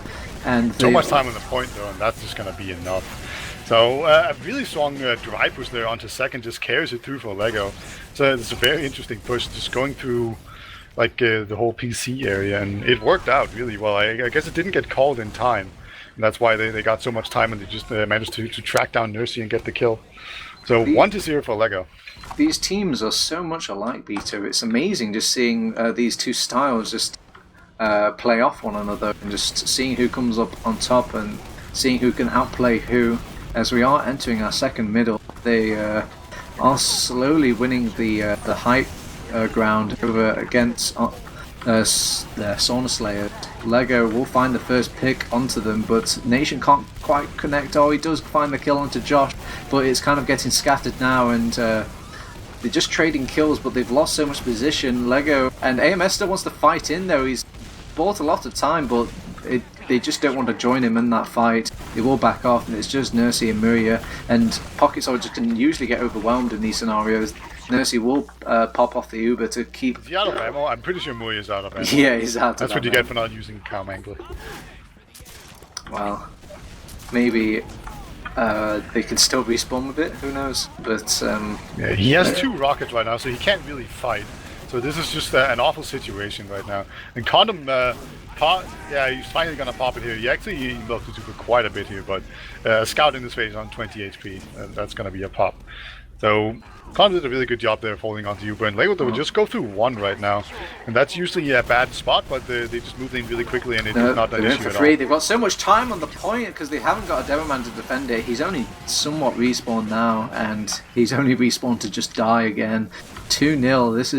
And so much time on the point though, and that's just going to be enough. So a really strong dry push there onto second just carries it through for Lego. So it's a very interesting push, just going through like the whole PC area, and it worked out really well. I guess it didn't get called in time, and that's why they got so much time, and they just managed to track down Nursey and get the kill. So 1-0 for Lego. These teams are so much alike, Beta. It's amazing just seeing these two styles just play off one another, and just seeing who comes up on top and seeing who can outplay who. As we are entering our second middle, they are slowly winning the high ground over against their Sauna Slayer. Lego will find the first pick onto them, but Nation can't quite connect. Oh, he does find the kill onto Josh, but it's kind of getting scattered now, and they're just trading kills, but they've lost so much position. Lego and AMS still wants to fight in though. He's bought a lot of time, but they just don't want to join him in that fight. They will back off, and it's just Nursey and Muria, and Pocket Soldier can usually get overwhelmed in these scenarios. Nursey will pop off the Uber to keep... Is he out of ammo? I'm pretty sure Muria's out of ammo. Yeah, he's out of ammo. That's what you get for not using Calm Angler. Well, maybe they can still respawn with it, who knows? But yeah, he has 2 rockets right now, so he can't really fight. So this is just an awful situation right now. And Condom, he's finally gonna pop it here. He actually looked to do quite a bit here, but Scout in this phase on 20 HP, that's gonna be a pop. So Condom did a really good job there of holding onto Uber, and Lego will just go through one right now, and that's usually a bad spot, but they just move in really quickly, and it's not an issue at all. They've got so much time on the point because they haven't got a Demoman to defend it. He's only somewhat respawned now, and he's only respawned to just die again. 2-0. This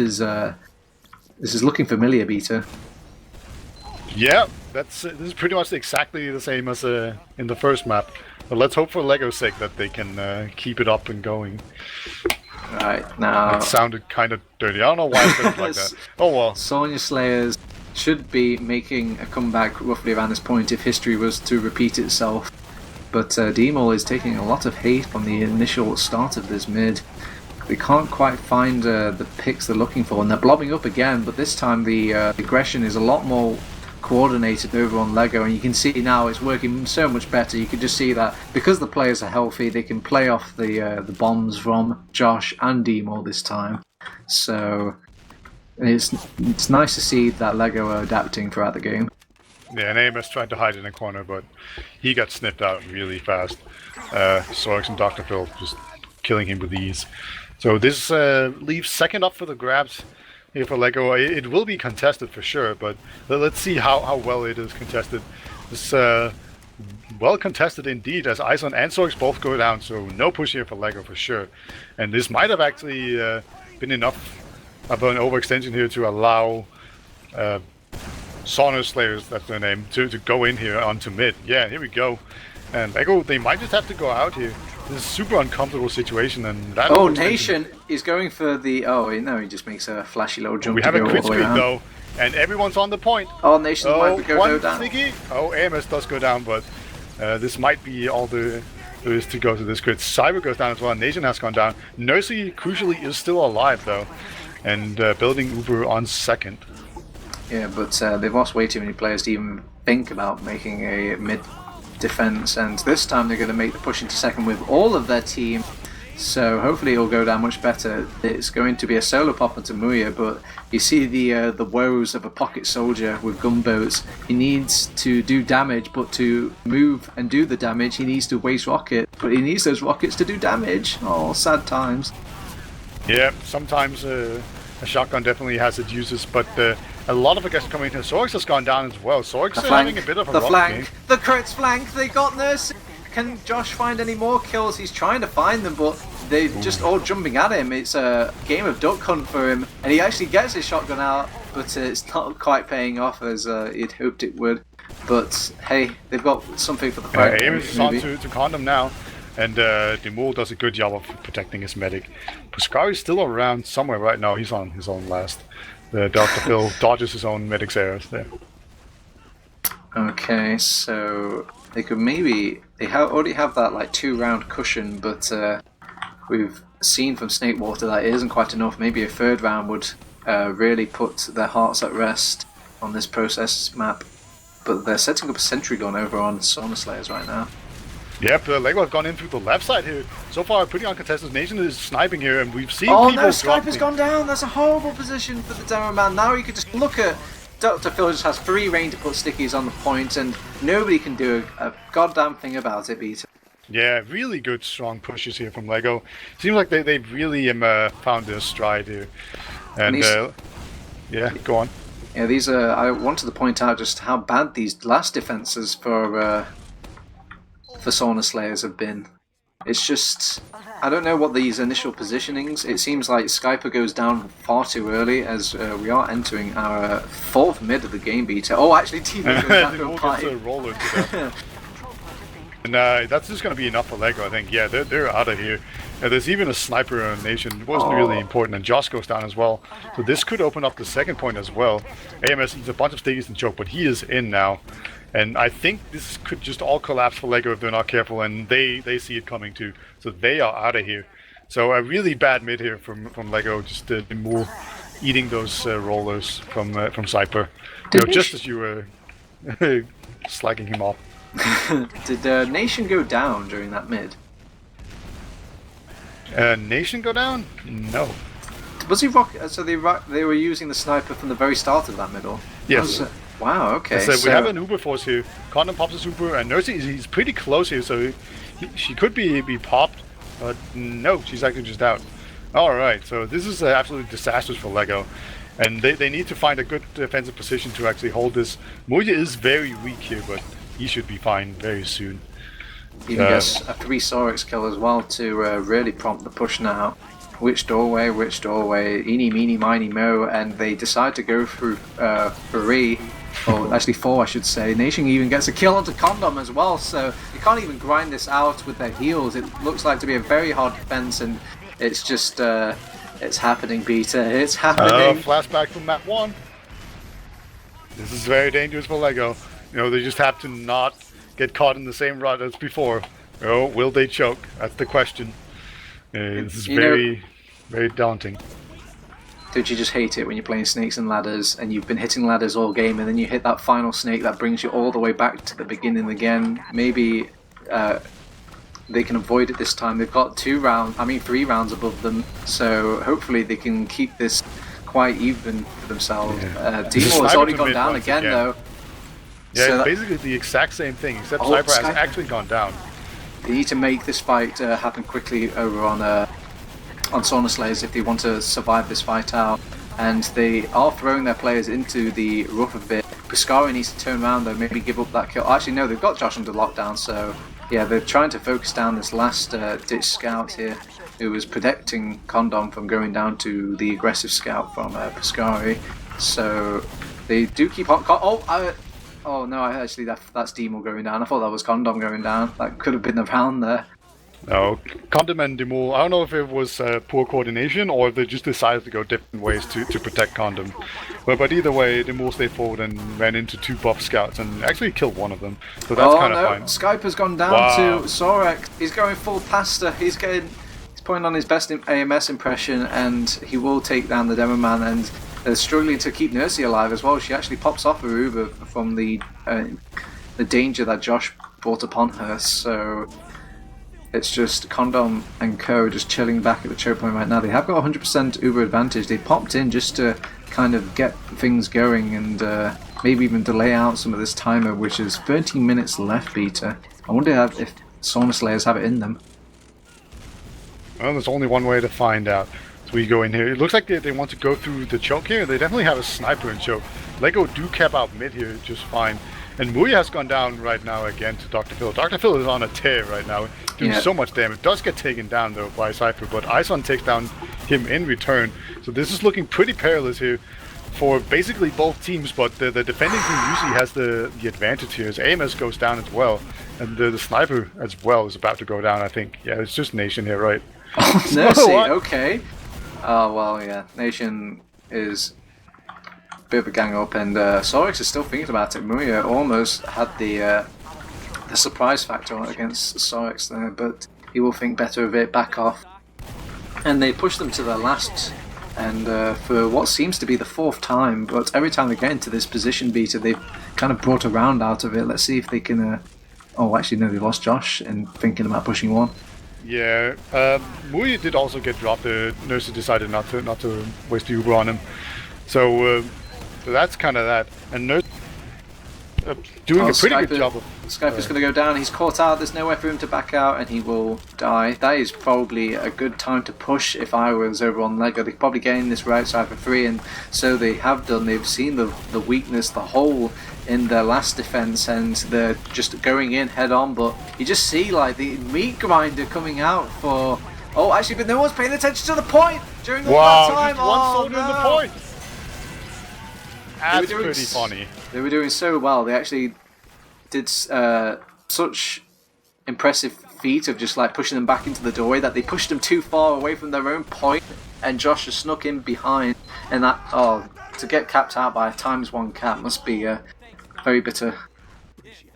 is looking familiar, Beta. Yeah, this is pretty much exactly the same as in the first map. But let's hope for Lego's sake that they can keep it up and going. Right, now... It sounded kind of dirty. I don't know why it sounded like that. Oh well. Sauna Slayers should be making a comeback roughly around this point if history was to repeat itself. But Demol is taking a lot of hate from the initial start of this mid. They can't quite find the picks they're looking for, and they're blobbing up again, but this time the aggression is a lot more coordinated over on Lego, and you can see now it's working so much better. You can just see that because the players are healthy, they can play off the bombs from Josh and Demo this time. So it's nice to see that Lego are adapting throughout the game. Yeah, and Amos tried to hide in a corner, but he got snipped out really fast. Sorix and Dr. Phil just killing him with ease. So this leaves second up for the grabs here for Lego. It will be contested for sure, but let's see how well it is contested. This well contested indeed, as Ison and Sorix both go down, so no push here for Lego for sure. And this might have actually been enough of an overextension here to allow Sauna Slayers, that's their name, to go in here onto mid. Yeah, here we go. And Lego, they might just have to go out here. This is a super uncomfortable situation, and that. Oh, Nation is going for the. Oh no, he just makes a flashy little jump. We have a crit screen though, and everyone's on the point. Oh, Nation might go down. Sneaky. Oh, AMS does go down, but this might be all there is to go to this crit. Cyber goes down as well. Nation has gone down. Nursey, crucially, is still alive though, and building Uber on second. Yeah, but they've lost way too many players to even think about making a mid defense, and this time they're going to make the push into second with all of their team, so hopefully it'll go down much better. It's going to be a solo pop into Muya, but you see the woes of a pocket soldier with gunboats. He needs to do damage, but to move and do the damage he needs to waste rockets, but he needs those rockets to do damage. Oh, sad times. Yeah, sometimes a shotgun definitely has its uses, but a lot of it gets coming in. Sorix has gone down as well. Sorix is having a bit of a rough game. The crits flank, they got this. Can Josh find any more kills? He's trying to find them, but they're just all jumping at him. It's a game of duck hunt for him, and he actually gets his shotgun out, but it's not quite paying off as he'd hoped it would. But hey, they've got something for the fight. Amos is on to Condom now, and Demol does a good job of protecting his medic. Puskari's still around somewhere right now. He's on his own last. Dr. Phil dodges his own medic's errors there. Okay, so they could maybe... They already have that like 2-round cushion, but we've seen from Snakewater that it isn't quite enough. Maybe a 3rd round would really put their hearts at rest on this process map. But they're setting up a sentry gun over on Sauna Slayers right now. Yep, Lego have gone in through the left side here. So far, pretty uncontested. Nation is sniping here, and we've seen people no, Skype has gone down. That's a horrible position for the Demo Man. Now you can just look at... Dr. Phil just has free reign to put stickies on the point, and nobody can do a goddamn thing about it, Beta. Yeah, really good, strong pushes here from Lego. Seems like they really found their stride here. And yeah, go on. Yeah, these are... I wanted to point out just how bad these last defenses for Sauna Slayers have been. It's just... I don't know what these initial positionings... It seems like Skyper goes down far too early as we are entering our 4th mid of the game, Beta. Oh, actually, Team goes down to a party. And that's just going to be enough for Lego, I think. Yeah, they're out of here. There's even a sniper on Nation. It wasn't really important, and Josh goes down as well. So this could open up the second point as well. AMS eats a bunch of stickies and choke, but he is in now. And I think this could just all collapse for Lego if they're not careful, and they see it coming too. So they are out of here. So a really bad mid here from Lego, just more eating those rollers from Cyper. Just as you were slagging him off. Did Nation go down during that mid? Nation go down? No. Was he rock? So they were using the sniper from the very start of that middle. Yes. Wow. Okay. So we have an Uber force here. Condom pops his Uber, and Nursey he's pretty close here, so she could be popped, but no, she's actually just out. All right. So this is absolutely disastrous for Lego. And they need to find a good defensive position to actually hold this. Muya is very weak here, but he should be fine very soon. Even gets a 3 Sorex kill as well to really prompt the push now. Which doorway, eeny, meeny, miny, mo, and they decide to go through 3, or actually 4 I should say. Nation even gets a kill onto Condom as well, so you can't even grind this out with their heals. It looks like to be a very hard defense, and it's just... it's happening, Peter. It's happening. Flashback from map 1. This is very dangerous for Lego. You know, they just have to not get caught in the same rut as before. Oh, will they choke? That's the question. This is very daunting. Don't you just hate it when you're playing snakes and ladders and you've been hitting ladders all game and then you hit that final snake that brings you all the way back to the beginning again? Maybe they can avoid it this time. They've got 3 rounds above them, so hopefully they can keep this quite even for themselves. Demo has already gone down again though. Yeah, so it's basically the exact same thing, except Sniper has actually gone down. They need to make this fight happen quickly over on Sauna Slayers if they want to survive this fight out. And they are throwing their players into the rough a bit. Piscari needs to turn around though, maybe give up that kill. Actually no, they've got Josh under lockdown, so yeah, they're trying to focus down this last ditch scout here, who was protecting Condom from going down to the aggressive scout from Piscari. So they do keep on... Oh no, actually that's Demo going down. I thought that was Condom going down. That could have been the round there. No, Condom and Demo, I don't know if it was poor coordination or if they just decided to go different ways to protect Condom. But either way, Demo stayed forward and ran into 2 buff scouts and actually killed one of them. So that's kind of fine. Skype has gone down to Sorek. He's going full pasta. He's putting on his best AMS impression, and he will take down the Demo Man, and they're struggling to keep Nursey alive as well. She actually pops off a Uber from the danger that Josh brought upon her, so it's just Condom and Co just chilling back at the choke point right now. They have got 100% Uber advantage. They popped in just to kind of get things going and maybe even delay out some of this timer, which is 13 minutes left, Peter. I wonder if Sauna Slayers have it in them. Well, there's only one way to find out. So we go in here. It looks like they want to go through the choke here. They definitely have a sniper in choke. Lego do cap out mid here just fine. And Muya has gone down right now again to Dr. Phil. Dr. Phil is on a tear right now, doing so much damage. Does get taken down though by Cypher, but Ison takes down him in return. So this is looking pretty perilous here for basically both teams, but the defending team usually has the advantage here as AMS goes down as well. And the sniper as well is about to go down, I think. Yeah, it's just Nation here, right? Oh, Nursey, okay. Oh, well, yeah. Nation is a bit of a gang up, and Sorex is still thinking about it. Muya almost had the surprise factor against Sorex there, but he will think better of it, back off. And they push them to their last, and for what seems to be the 4th time, but every time they get into this position beater, they've kind of brought a round out of it. Let's see if they can... oh, actually, no, they lost Josh and thinking about pushing 1. Yeah, Muya did also get dropped. The Nurse decided not to waste the Uber on him. So that's kind of that. And Nurse doing a pretty good job of... Skype is going to go down. He's caught out. There's nowhere for him to back out, and he will die. That is probably a good time to push if I was over on Lego. They're probably getting this right side for free, and so they have done. They've seen the weakness, the hole in their last defense, and they're just going in head on. But you just see like the meat grinder coming out for... Oh, actually, but no one's paying attention to the point during all that time. Just one soldier in the point. That's pretty funny. They were doing so well. They actually did such impressive feat of just like pushing them back into the doorway that they pushed them too far away from their own point, and Josh has snuck in behind, and that to get capped out by a ×1 cap must be very bitter.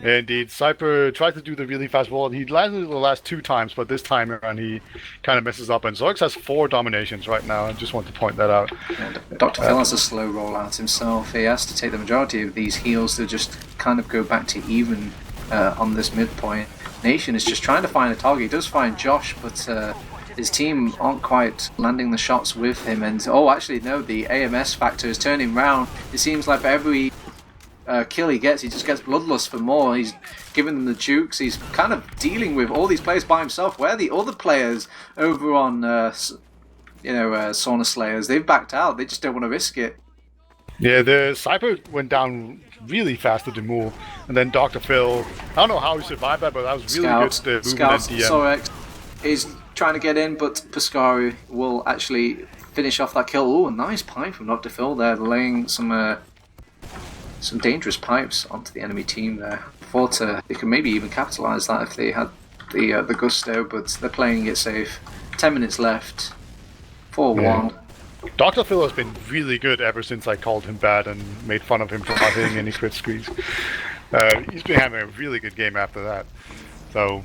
Yeah, indeed. Cyper tried to do the really fast wall. He landed the last 2 times, but this time around he kind of messes up. And Zorx has 4 dominations right now. I just want to point that out. And Dr. Phil has a slow rollout himself. He has to take the majority of these heals to just kind of go back to even on this midpoint. Nation is just trying to find a target. He does find Josh, but his team aren't quite landing the shots with him. And actually no, the AMS factor is turning round. It seems like for every kill he gets bloodlust for more. He's giving them the jukes. He's kind of dealing with all these players by himself. Where the other players over on Sauna Slayers, they've backed out. They just don't want to risk it. Yeah, the Cypher went down really fast at the move, and then Dr. Phil, I don't know how he survived that, but that was really good movement. Sorex is trying to get in, but Piscari will actually finish off that kill. Oh, a nice pipe from Dr. Phil there, laying some dangerous pipes onto the enemy team there. Thought they could maybe even capitalise that if they had the gusto, but they're playing it safe. 10 minutes left. 4-1. Yeah. Dr. Phil has been really good ever since I called him bad and made fun of him for not hitting any crit screens. He's been having a really good game after that. So,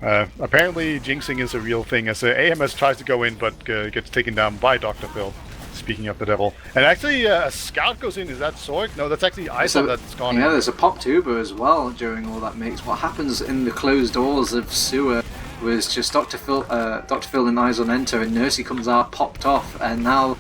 apparently jinxing is a real thing as AMS tries to go in but gets taken down by Dr. Phil. Speaking of the devil. And actually a scout goes in. Is that Sorg? No, that's actually Iso that's gone in. Yeah, there's a popped Uber as well during all that mix. What happens in the closed doors of Suyooo was just Dr. Phil and Izon enter, and Nursey comes out, popped off, and now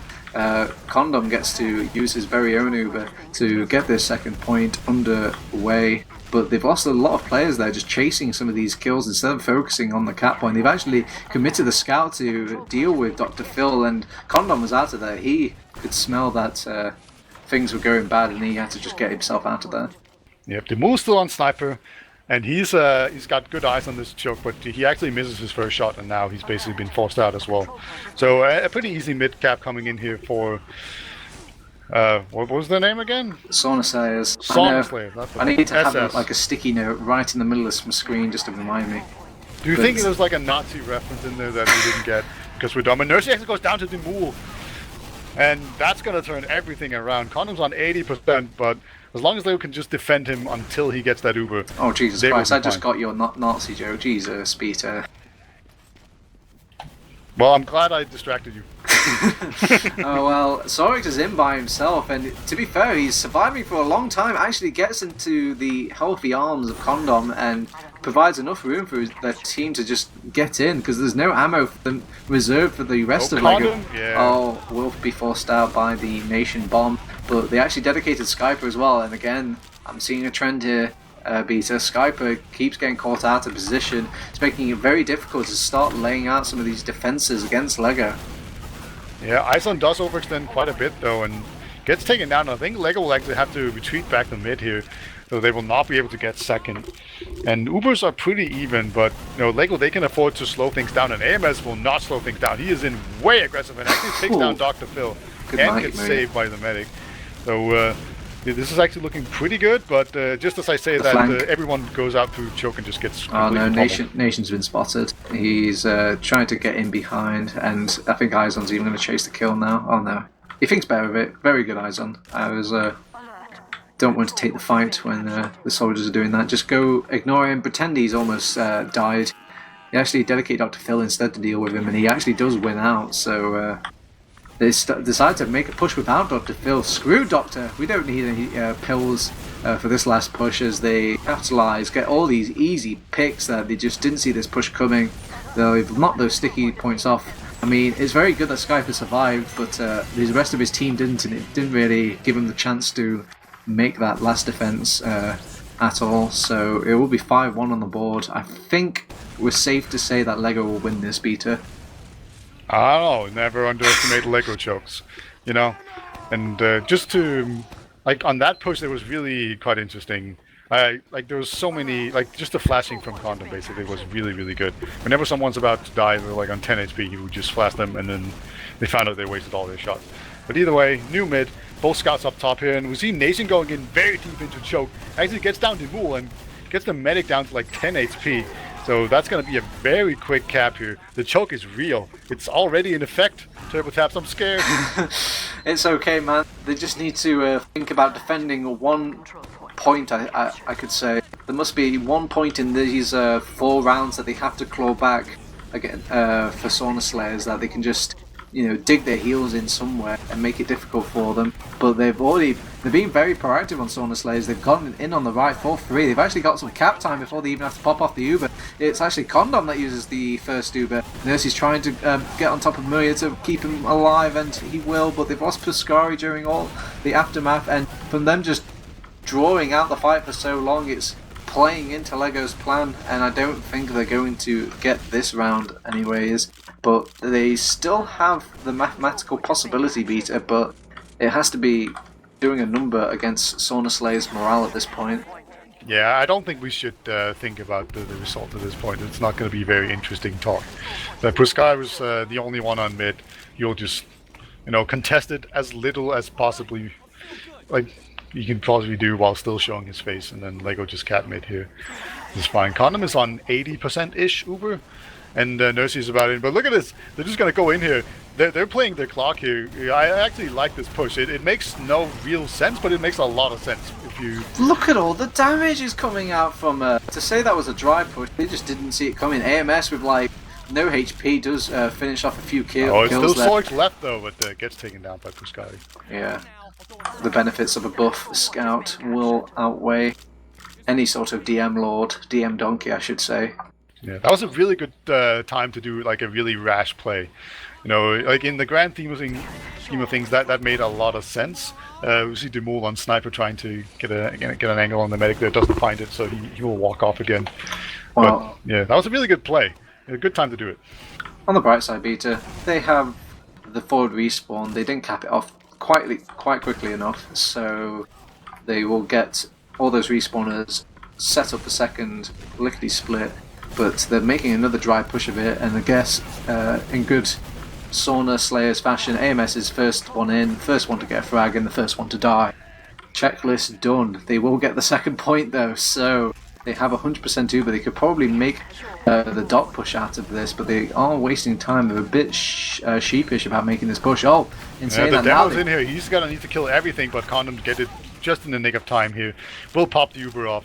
Condom gets to use his very own Uber to get this second point underway. But they've lost a lot of players there just chasing some of these kills instead of focusing on the cap point. They've actually committed the scout to deal with Dr. Phil, and Condom was out of there. He could smell that things were going bad, and he had to just get himself out of there. Yep, the move's still on Sniper. And he's got good eyes on this choke, but he actually misses his first shot, and now he's basically been forced out as well. So a pretty easy mid cap coming in here for what was their name again? Sauna Slayers. Sauna Slayers. I need to have a sticky note right in the middle of some screen just to remind me. Do you think there's like a Nazi reference in there that we didn't get because we're dumb? And Nursey actually goes down to the move, and that's gonna turn everything around. Condom's on 80%, but as long as they can just defend him until he gets that Uber. Oh, Jesus Christ, I just got your Nazi joke. Jesus, Peter. Well, I'm glad I distracted you. Oh, well, Sorix is in by himself, and to be fair, he's surviving for a long time. Actually gets into the healthy arms of Condom and provides enough room for their team to just get in, because there's no ammo for them reserved for the rest of Lego. Yeah. Oh, will be forced out by the Nation bomb. But they actually dedicated Skyper as well, and again, I'm seeing a trend here, Beta. Skyper keeps getting caught out of position. It's making it very difficult to start laying out some of these defenses against Lego. Yeah, Iceland does overextend quite a bit though, and gets taken down. I think Lego will actually have to retreat back to mid here, so they will not be able to get second. And Ubers are pretty even, but Lego, they can afford to slow things down, and AMS will not slow things down. He is in way aggressive and actually takes down Dr. Phil and gets saved by the medic. So this is actually looking pretty good, but just as I say that, everyone goes out through choke and just gets completely pummeled. Nation's been spotted. He's trying to get in behind, and I think Izon's even going to chase the kill now. Oh no, he thinks better of it. Very good, Izon. Don't want to take the fight when the soldiers are doing that. Just go ignore him, pretend he's almost died. He actually dedicated Dr. Phil instead to deal with him, and he actually does win out, so... They decide to make a push without Dr. Phil. Screw Doctor! We don't need any pills for this last push, as they capitalise, get all these easy picks that they just didn't see this push coming. They've knocked those sticky points off. I mean, it's very good that Skyper survived, but the rest of his team didn't, and it didn't really give him the chance to make that last defense at all. So it will be 5-1 on the board. I think we're safe to say that Lego will win this, Beta. I don't know, never underestimate Lego chokes, and just to, on that push, it was really quite interesting. There was so many, just the flashing from Condom basically was really, really good. Whenever someone's about to die, they're on 10 HP, he would just flash them, and then they found out they wasted all their shots. But either way, new mid, both scouts up top here, and we see Nation going in very deep into choke, actually gets down to Mool, and gets the medic down to 10 HP. So that's going to be a very quick cap here. The choke is real. It's already in effect. TurboTabs, I'm scared. It's okay, man. They just need to think about defending one point, I could say. There must be 1 point in these 4 rounds that they have to claw back again for Sauna Slayers, that they can just dig their heels in somewhere and make it difficult for them. But they've already They're being very proactive on Sauna Slayers. They've gotten in on the right for 3. They've actually got some cap time before they even have to pop off the Uber. It's actually Condom that uses the first Uber. Nursey's trying to get on top of Muya to keep him alive, and he will, but they've lost Piscari during all the aftermath, and from them just drawing out the fight for so long, it's playing into Lego's plan, and I don't think they're going to get this round anyways. But they still have the mathematical possibility, Beta, but it has to be doing a number against Sauna Slayer's morale at this point. Yeah, I don't think we should think about the result at this point. It's not going to be very interesting talk. Puskai was the only one on mid. You'll just, contest it as little as possibly, you can possibly do while still showing his face, and then Lego just cat mid here. It's fine. Condom is on 80%-ish Uber, and Nursey is about in. But look at this. They're just going to go in here. They're playing their clock here. I actually like this push. It makes no real sense, but it makes a lot of sense if you... Look at all the damage is coming out from... to say that was a dry push, they just didn't see it coming. AMS with, no HP does finish off a few kills. Oh, it's still Sorg left, though, but gets taken down by Puskai. Yeah. The benefits of a buff scout will outweigh any sort of DM lord, DM donkey, I should say. Yeah, that was a really good time to do a really rash play. In the grand scheme of things, that made a lot of sense. We see Demul on sniper trying to get an angle on the medic there, doesn't find it, so he will walk off again. Well, but yeah, that was a really good play. A good time to do it. On the bright side, Beta, they have the forward respawn. They didn't cap it off quite quickly enough, so they will get all those respawners, set up a second lickety split, but they're making another dry push of it, and I guess in good Sauna Slayers fashion, AMS is first one in, first one to get a frag, and the first one to die. Checklist done. They will get the second point though, so they have 100% Uber. They could probably make the dot push out of this, but they are wasting time. They're a bit sheepish about making this push. Oh, insane! The demo's in here. He's gonna need to kill everything, but Condom get it just in the nick of time here. We'll pop the Uber off,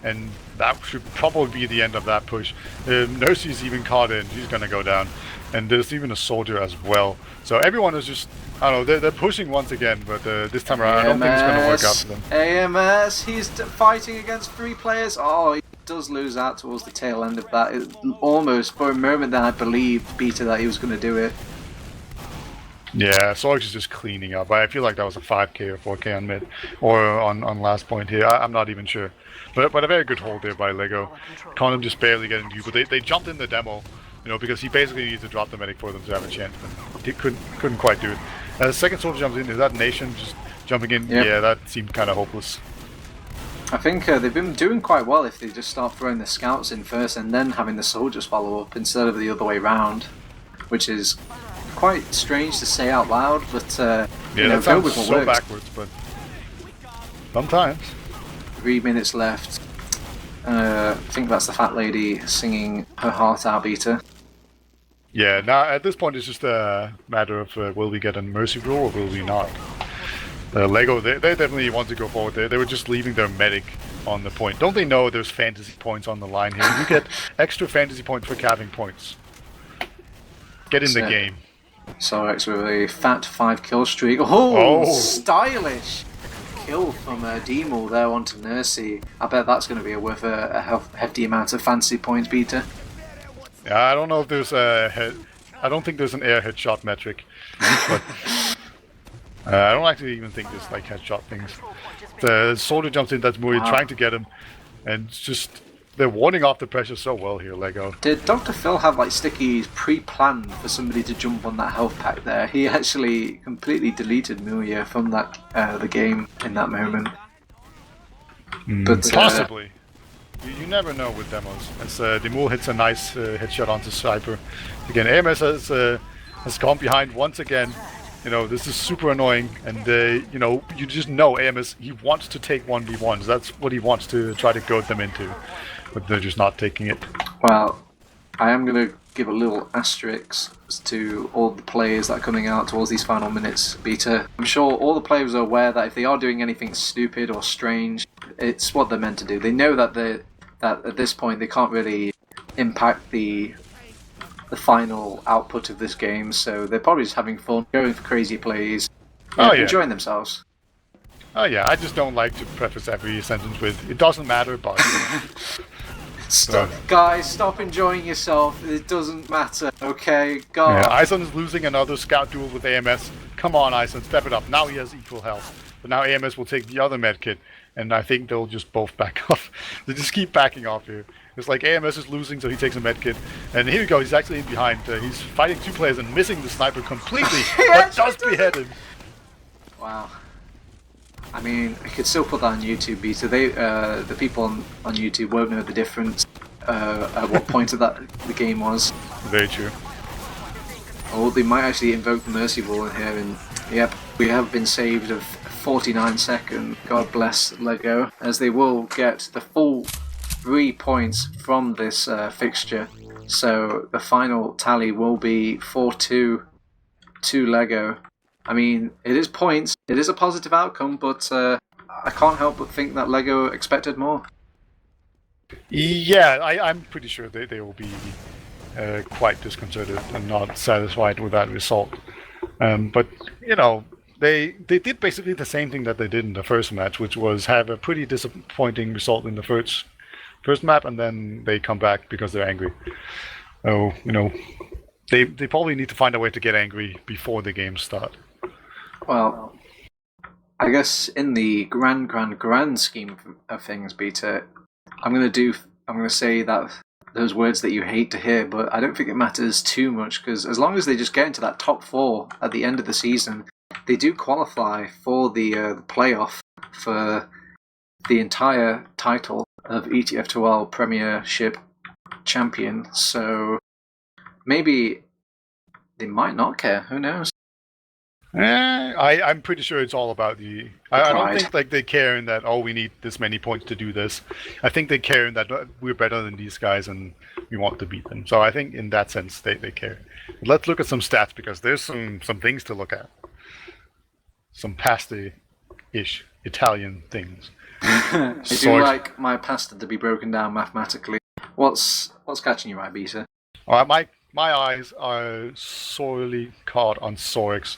and that should probably be the end of that push. Nursey's even caught in. She's gonna go down, and there's even a soldier as well. So everyone is just, I don't know, they're pushing once again, but this time around, I don't think it's going to work out for them. AMS, he's fighting against 3 players. Oh, he does lose out towards the tail end of that. It, almost, for a moment then I believed, Peter, that he was going to do it. Yeah, Sorg is just cleaning up. I feel like that was a 5k or 4k on mid, or on last point here. I'm not even sure. But a very good hold there by Lego. Condom just barely getting you, but they jumped in the demo. Because he basically needs to drop the medic for them to have a chance, but he couldn't quite do it. The second soldier jumps in. Is that Nation just jumping in? Yep. Yeah, that seemed kind of hopeless. I think they've been doing quite well if they just start throwing the scouts in first and then having the soldiers follow up instead of the other way round, which is quite strange to say out loud, but yeah, that sounds so backwards, but sometimes. 3 minutes left. I think that's the fat lady singing her heart out, Beta. Yeah, now at this point it's just a matter of will we get a mercy rule or will we not? Lego, they definitely want to go forward there. They were just leaving their medic on the point. Don't they know there's fantasy points on the line here? You get extra fantasy points for capping points. Get in the game. Sorex with a fat 5 kill streak. Oh! Stylish! Kill from Demul there onto Nursey. I bet that's going to be worth a hefty amount of fantasy points, Peter. Yeah, I don't know if there's I don't think there's an air headshot metric, but I don't actually even think there's headshot things. The soldier jumps in, that's Muri trying to get him, and it's just they're warding off the pressure so well here, Lego. Did Dr. Phil have stickies pre-planned for somebody to jump on that health pack there? He actually completely deleted Muya from that the game in that moment. But possibly. You never know with demos. As Demul hits a nice headshot onto Sniper. Again, AMS has gone behind once again. This is super annoying, and you just know AMS, he wants to take 1v1s. That's what he wants to try to goad them into, but they're just not taking it. Well, I am going to give a little asterisk to all the players that are coming out towards these final minutes, Beta. I'm sure all the players are aware that if they are doing anything stupid or strange, it's what they're meant to do. They know that at this point they can't really impact the final output of this game, so they're probably just having fun, going for crazy plays, enjoying themselves. Oh yeah, I just don't like to preface every sentence with "it doesn't matter," but Guys, stop enjoying yourself. It doesn't matter, okay? God. Yeah, Ison is losing another scout duel with AMS. Come on, Ison, step it up. Now he has equal health. But now AMS will take the other medkit, and I think they'll just both back off. They just keep backing off here. It's like AMS is losing, so he takes a medkit. And here we go, he's actually in behind. He's fighting two players and missing the sniper completely, but does behead him. Wow. I mean, I could still put that on YouTube, Beta. They, the people on YouTube won't know the difference at what point of that the game was. Very true. Oh, they might actually invoke the Mercy Ball in here, and yep, we have been saved of 49 seconds. God bless Lego, as they will get the full 3 points from this fixture. So the final tally will be 4-2 to Lego. I mean, it is points, it is a positive outcome, but I can't help but think that Lego expected more. Yeah, I'm pretty sure they will be quite disconcerted and not satisfied with that result. But, you know, they did basically the same thing that they did in the first match, which was have a pretty disappointing result in the first map, and then they come back because they're angry. Oh, you know, they probably need to find a way to get angry before the games start. Well, I guess in the grand scheme of things, Beta, I'm gonna say that those words that you hate to hear, but I don't think it matters too much, because as long as they just get into that top 4 at the end of the season, they do qualify for the playoff for the entire title of ETF2L Premiership champion. So maybe they might not care. Who knows? I'm pretty sure it's all about the. I don't think like they care in that, oh, we need this many points to do this. I think they care in that we're better than these guys and we want to beat them. So I think in that sense they care. Let's look at some stats, because there's some things to look at. Some pasta-ish Italian things. I do like my pasta to be broken down mathematically. What's catching your eye, Beta? My eyes are sorely caught on Sorix.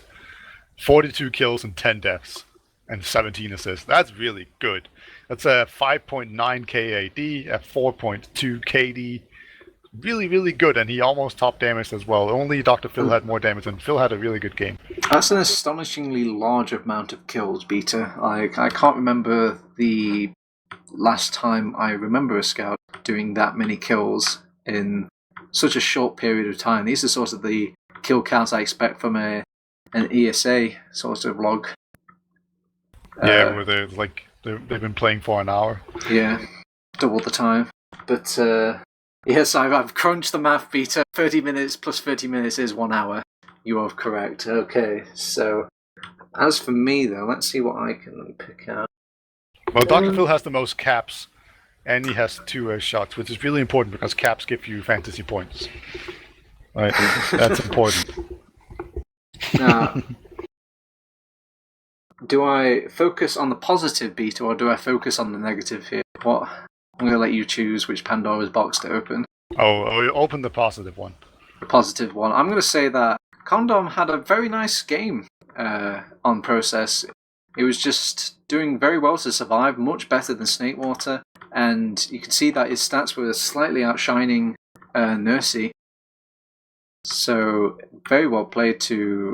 42 kills and 10 deaths, and 17 assists. That's really good. That's a 5.9 KAD, a 4.2 KD. Really, really good, and he almost top damaged as well. Only Dr. Phil had more damage, and Phil had a really good game. That's an astonishingly large amount of kills, Beta. Like, I can't remember the last time I remember a scout doing that many kills in such a short period of time. These are sort of the kill counts I expect from an ESA sort of log. Yeah, where they've been playing for an hour. Yeah, double the time. But yes, I've crunched the math, Beta. 30 minutes plus 30 minutes is 1 hour. You are correct. Okay, so as for me though, let's see what I can pick out. Well, Dr. Phil has the most caps, and he has 2 shots, which is really important because caps give you fantasy points. Right, that's important. Now, do I focus on the positive, Beta, or do I focus on the negative here? What? I'm going to let you choose which Pandora's box to open. Oh, open the positive one. The positive one. I'm going to say that Condom had a very nice game on Process. It was just doing very well to survive, much better than Snakewater, and you can see that his stats were slightly outshining Nursey. So, very well played to,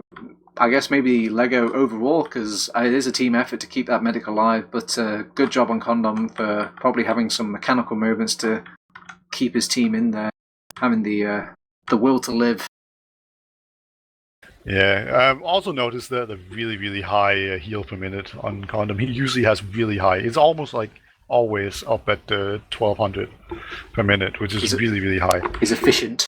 I guess, maybe Lego overall, because it is a team effort to keep that medic alive, but good job on Condom for probably having some mechanical movements to keep his team in there, having the will to live. Yeah, also noticed that the really, really high heal per minute on Condom. He usually has really high. It's almost like always up at 1200 per minute, which is really, really high. He's efficient.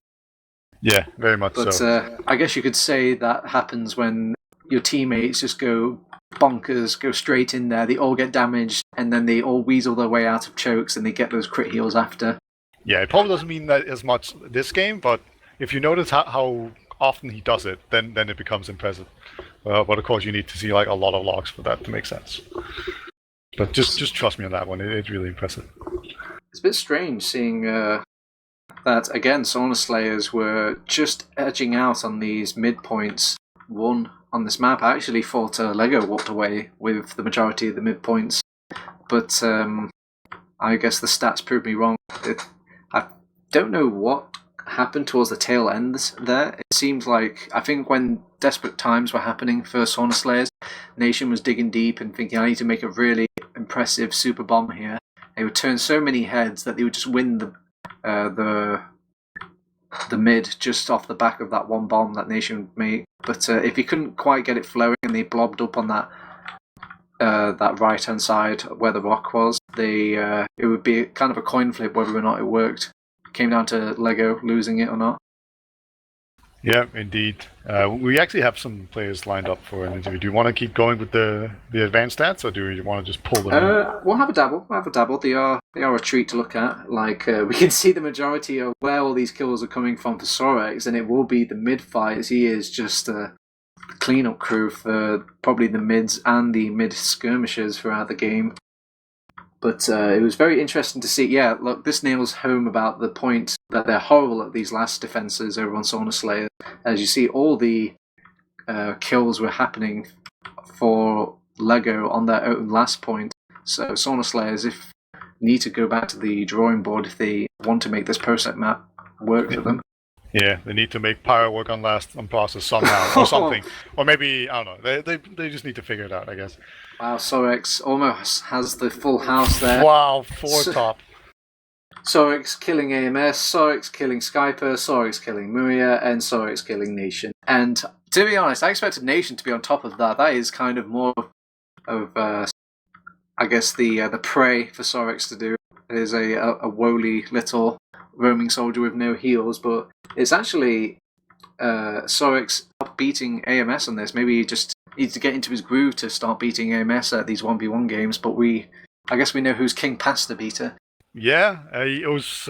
Yeah, very much so. But I guess you could say that happens when your teammates just go bonkers, go straight in there, they all get damaged, and then they all weasel their way out of chokes and they get those crit heals after. Yeah, it probably doesn't mean that as much this game, but if you notice how often he does it, then it becomes impressive. But of course you need to see like a lot of logs for that to make sense. But just trust me on that one, it's really impressive. It's a bit strange seeing that, again, Sauna Slayers were just edging out on these midpoints, 1 on this map. I actually thought Lego walked away with the majority of the midpoints, but I guess the stats proved me wrong. I don't know what happened towards the tail ends there. It seems like, I think when desperate times were happening for Sauna Slayers, Nation was digging deep and thinking, I need to make a really impressive super bomb here. They would turn so many heads that they would just win the mid just off the back of that one bomb that Nation would make. But if he couldn't quite get it flowing and they blobbed up on that right hand side where the rock was, it would be kind of a coin flip whether or not it worked. It came down to Lego losing it or not. Yeah, indeed. We actually have some players lined up for an interview. Do you want to keep going with the advanced stats, or do you want to just pull them in? We'll have a dabble. They are a treat to look at. Like, we can see the majority of where all these kills are coming from for Sorex, and it will be the mid fights. He is just a cleanup crew for probably the mids and the mid skirmishers throughout the game. But it was very interesting to see. Yeah, look, this nails home about the point that they're horrible at these last defenses over on Sauna Slayer. As you see, all the kills were happening for Lego on their own last point. So Sauna Slayers, if need to go back to the drawing board if they want to make this ProSec map work for them. Yeah, they need to make Pyro work on process somehow, or something. Or maybe, I don't know, they just need to figure it out, I guess. Wow, Sorex almost has the full house there. Wow, 4 top. Sorex killing AMS, Sorex killing Skyper, Sorex killing Muria, and Sorex killing Nation. And to be honest, I expected Nation to be on top of that. That is kind of more of, I guess, the prey for Sorex to do. It is a woolly little roaming soldier with no heals, but it's actually Sorex beating AMS on this. Maybe he just needs to get into his groove to start beating AMS at these 1v1 games, but I guess we know who's King Pasta beater. Yeah, it was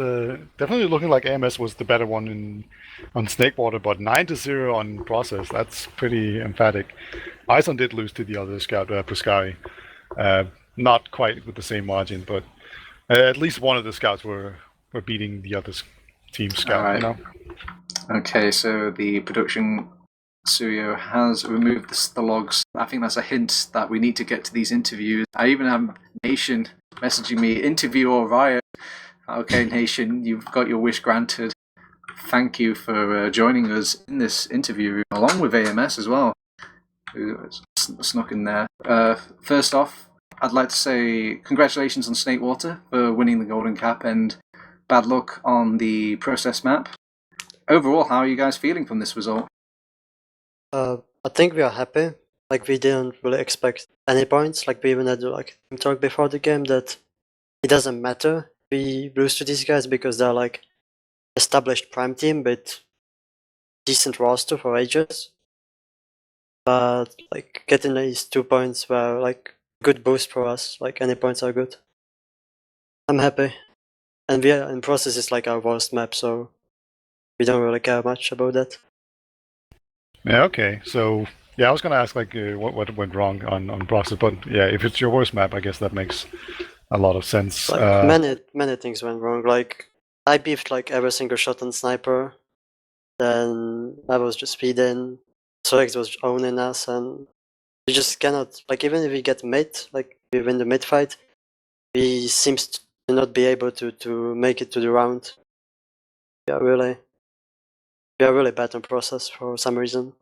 definitely looking like AMS was the better one on Snakewater, but 9-0 on Process, that's pretty emphatic. Ison did lose to the other scout, Puscari. Not quite with the same margin, but at least one of the scouts were beating the other team scout. Right. You know? Okay, so the production Suyooo has removed the logs. I think that's a hint that we need to get to these interviews. I even have Nation messaging me, interview or riot. Okay, Nation, you've got your wish granted. Thank you for joining us in this interview, along with AMS as well, who snuck in there. First off, I'd like to say congratulations on Snakewater for winning the Golden Cap, and bad luck on the process map. Overall, how are you guys feeling from this result? I think we are happy. Like, we didn't really expect any points. Like, we even had team talk before the game that it doesn't matter if we lose to these guys because they're like established prime team with decent roster for ages. But like getting these 2 points were like good boost for us. Like, any points are good. I'm happy. And we are in process is like our worst map, so we don't really care much about that. Yeah, okay. So, yeah, I was going to ask, like, what went wrong on process, but yeah, if it's your worst map, I guess that makes a lot of sense. Like, many things went wrong. Like, I beefed like every single shot on sniper, then I was just feeding, Sorex was owning us, and we just cannot, like, even if we get mid, like, we win the mid fight, we seems to not be able to make it to the round. We are really bad on process for some reason.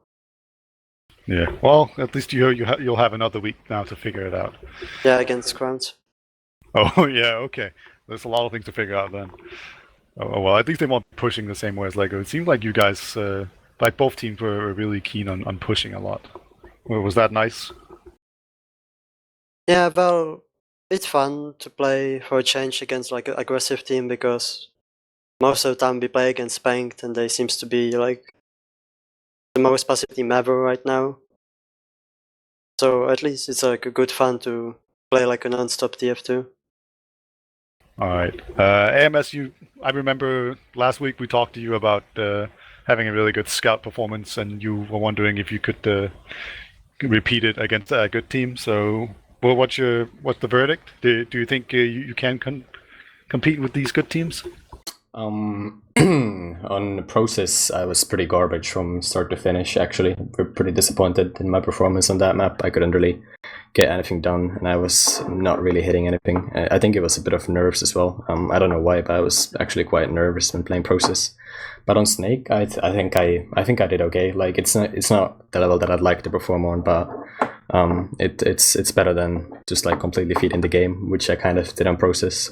Yeah, well, at least you'll have another week now to figure it out. Yeah, against Crowns. Oh, yeah, okay. There's a lot of things to figure out then. Oh, well, at least they weren't pushing the same way as Lego. It seemed like you guys, like both teams were really keen on pushing a lot. Was that nice? Yeah, well, it's fun to play for a change against like an aggressive team because most of the time we play against Spanked and they seems to be like the most passive team ever right now. So at least it's like a good fun to play like a non-stop TF2. Alright. AMS, I remember last week we talked to you about having a really good scout performance and you were wondering if you could repeat it against a good team. So, well, what's the verdict? Do you think you can compete with these good teams? On process, I was pretty garbage from start to finish, actually. We're pretty disappointed in my performance on that map. I couldn't really get anything done, and I was not really hitting anything. I think it was a bit of nerves as well. I don't know why, but I was actually quite nervous when playing process. But on Snake, I think I did okay. Like it's not the level that I'd like to perform on, but it's better than just like completely feeding the game, which I kind of did on process.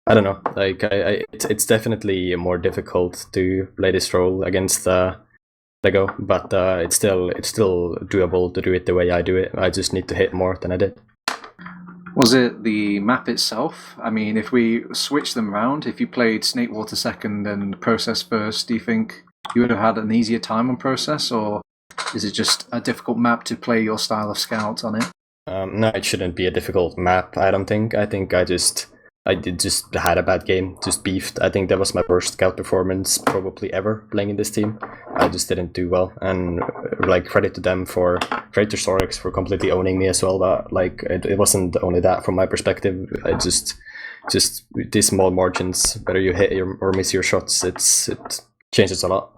I don't know. Like it's definitely more difficult to play this role against Lego, but it's still doable to do it the way I do it. I just need to hit more than I did. Was it the map itself? I mean, if we switch them around, if you played Snake Water second and Process first, do you think you would have had an easier time on Process, or is it just a difficult map to play your style of Scout on it? No, it shouldn't be a difficult map, I don't think. I think I just had a bad game, just beefed. I think that was my worst Scout performance probably ever playing in this team. I just didn't do well, and like credit to Sorix for completely owning me as well. But like it wasn't only that from my perspective. I just these small margins, whether you hit or miss your shots, it changes a lot.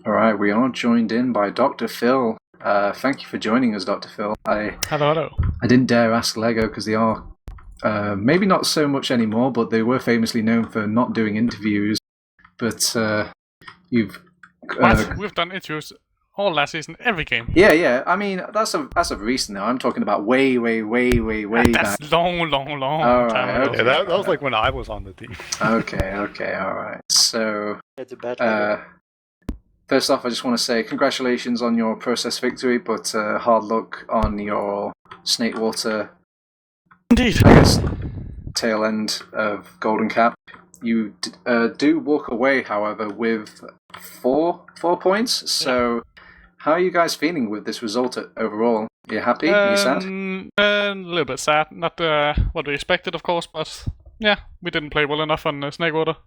All right, we are joined in by Dr. Phil. Thank you for joining us, Dr. Phil. Hello. I didn't dare ask Lego because they are maybe not so much anymore, but they were famously known for not doing interviews. But you've we've done interviews all last season, every game. Yeah. I mean, that's of recent now. I'm talking about way back. That's long All time right, ago. okay. Yeah, that was like when I was on the team. Okay, all right. So, It's a bad first off, I just want to say congratulations on your process victory, but hard luck on your Snake Water, Indeed. I guess, tail end of Golden Cap. You do walk away, however, with four points. So, how are you guys feeling with this result overall? Are you happy? Are you sad? A little bit sad. Not what we expected, of course, but yeah, we didn't play well enough on Snake Water.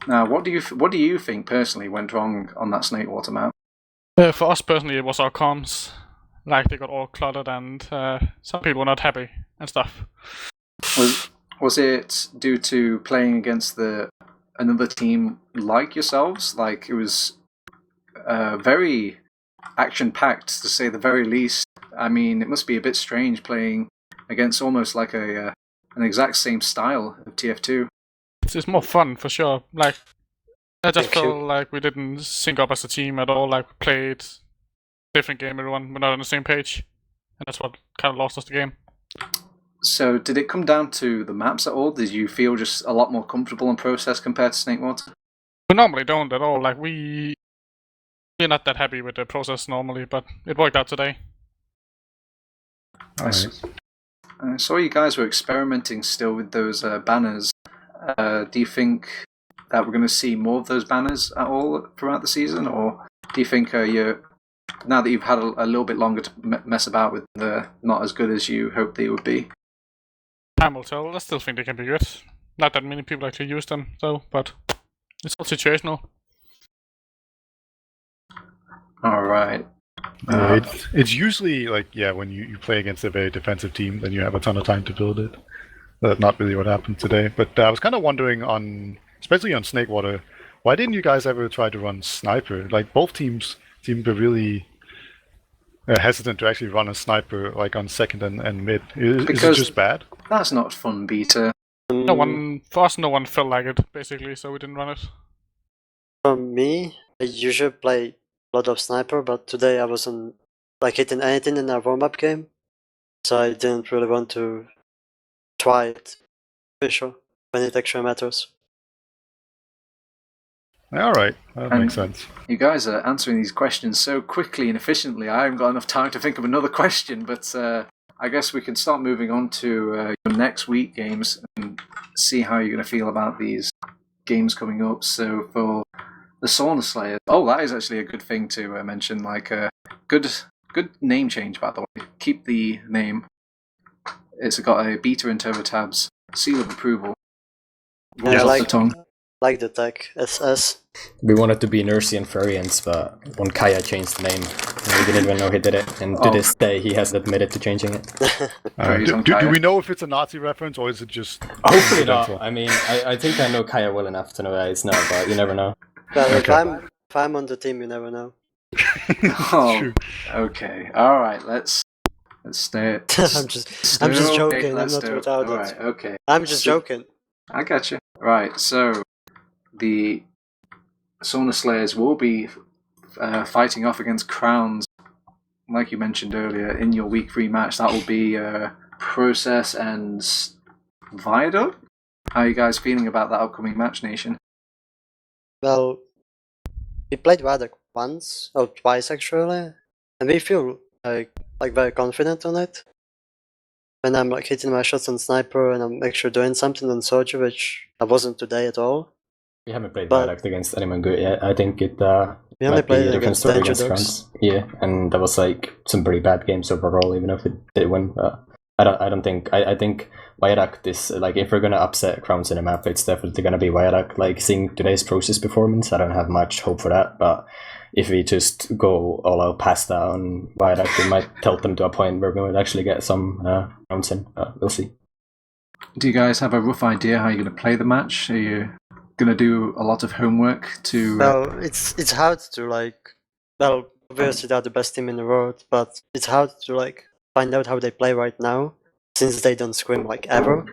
Now, what do you think personally went wrong on that Snake Water map? For us personally, it was our comms. Like, they got all cluttered and some people were not happy and stuff. Was it due to playing against another team like yourselves? Like, it was very action-packed, to say the very least. I mean, it must be a bit strange playing against almost like an exact same style of TF2. It's more fun, for sure. Like, I just felt like we didn't sync up as a team at all. Like, we played different game, everyone. We're not on the same page. And that's what kind of lost us the game. So, did it come down to the maps at all? Did you feel just a lot more comfortable in process compared to Snake Water? We normally don't at all. Like, we're not that happy with the process normally, but it worked out today. Nice. I saw you guys were experimenting still with those banners. Do you think that we're going to see more of those banners at all throughout the season, or do you think now that you've had a little bit longer to mess about with, they're not as good as you hoped they would be? Time will tell. I still think they can be good. Not that many people actually use them, though, but it's all situational. All right. It's usually like, when you play against a very defensive team, then you have a ton of time to build it. That's not really what happened today. But I was kind of wondering especially on Snake Water, why didn't you guys ever try to run Sniper? Like, both teams seem to be really hesitant to actually run a Sniper, like on second and mid. Is it just bad? That's not fun, Beta. No one felt like it, basically, so we didn't run it. For me, I usually play a lot of Sniper, but today I wasn't like hitting anything in a warm-up game, so I didn't really want to try it, for sure, when it actually matters. All right, that makes sense. You guys are answering these questions so quickly and efficiently. I haven't got enough time to think of another question, but I guess we can start moving on to your next week games and see how you're going to feel about these games coming up. So for the Sauna Slayer, that is actually a good thing to mention. Like good name change, by the way. Keep the name. It's got a beta and TurboTabs seal of approval. Rolls off the tongue. like the tech SS. We wanted to be Nursey and Furians, but when Kaya changed the name, we didn't even know he did it. And to this day, he hasn't admitted to changing it. Do we know if it's a Nazi reference or is it just... Hopefully not. I mean, I think I know Kaya well enough to know that it's not, but you never know. Well, if I'm on the team, you never know. Oh, okay. All right. Let's stay. I'm just joking. I'm not without it. All right. Okay. I'm just joking. I got you. Right. So the Sauna Slayers will be fighting off against Crowns, like you mentioned earlier, in your week 3 match. That will be Process and Viaduct. How are you guys feeling about that upcoming match, Nation? Well, we played Viaduct once or twice actually, and we feel like very confident on it. When I'm like hitting my shots on Sniper and I'm actually doing something on Soldier, which I wasn't today at all. We haven't played Viaduct against anyone good yet. I think it we only played it against Danger Dogs. France. Yeah, and that was like some pretty bad games overall, even if it did win. But I don't think I think Viaduct is like, if we're gonna upset Crowns in a map, it's definitely gonna be Viaduct. Like, seeing today's Process performance, I don't have much hope for that. But if we just go all out past that on Viaduct, we might tilt them to a point where we would actually get some rounds in. We'll see. Do you guys have a rough idea how you're going to play the match? Are you going to do a lot of homework to... Well, it's hard to like... Well, obviously they're the best team in the world, but it's hard to like find out how they play right now, since they don't scrim like ever.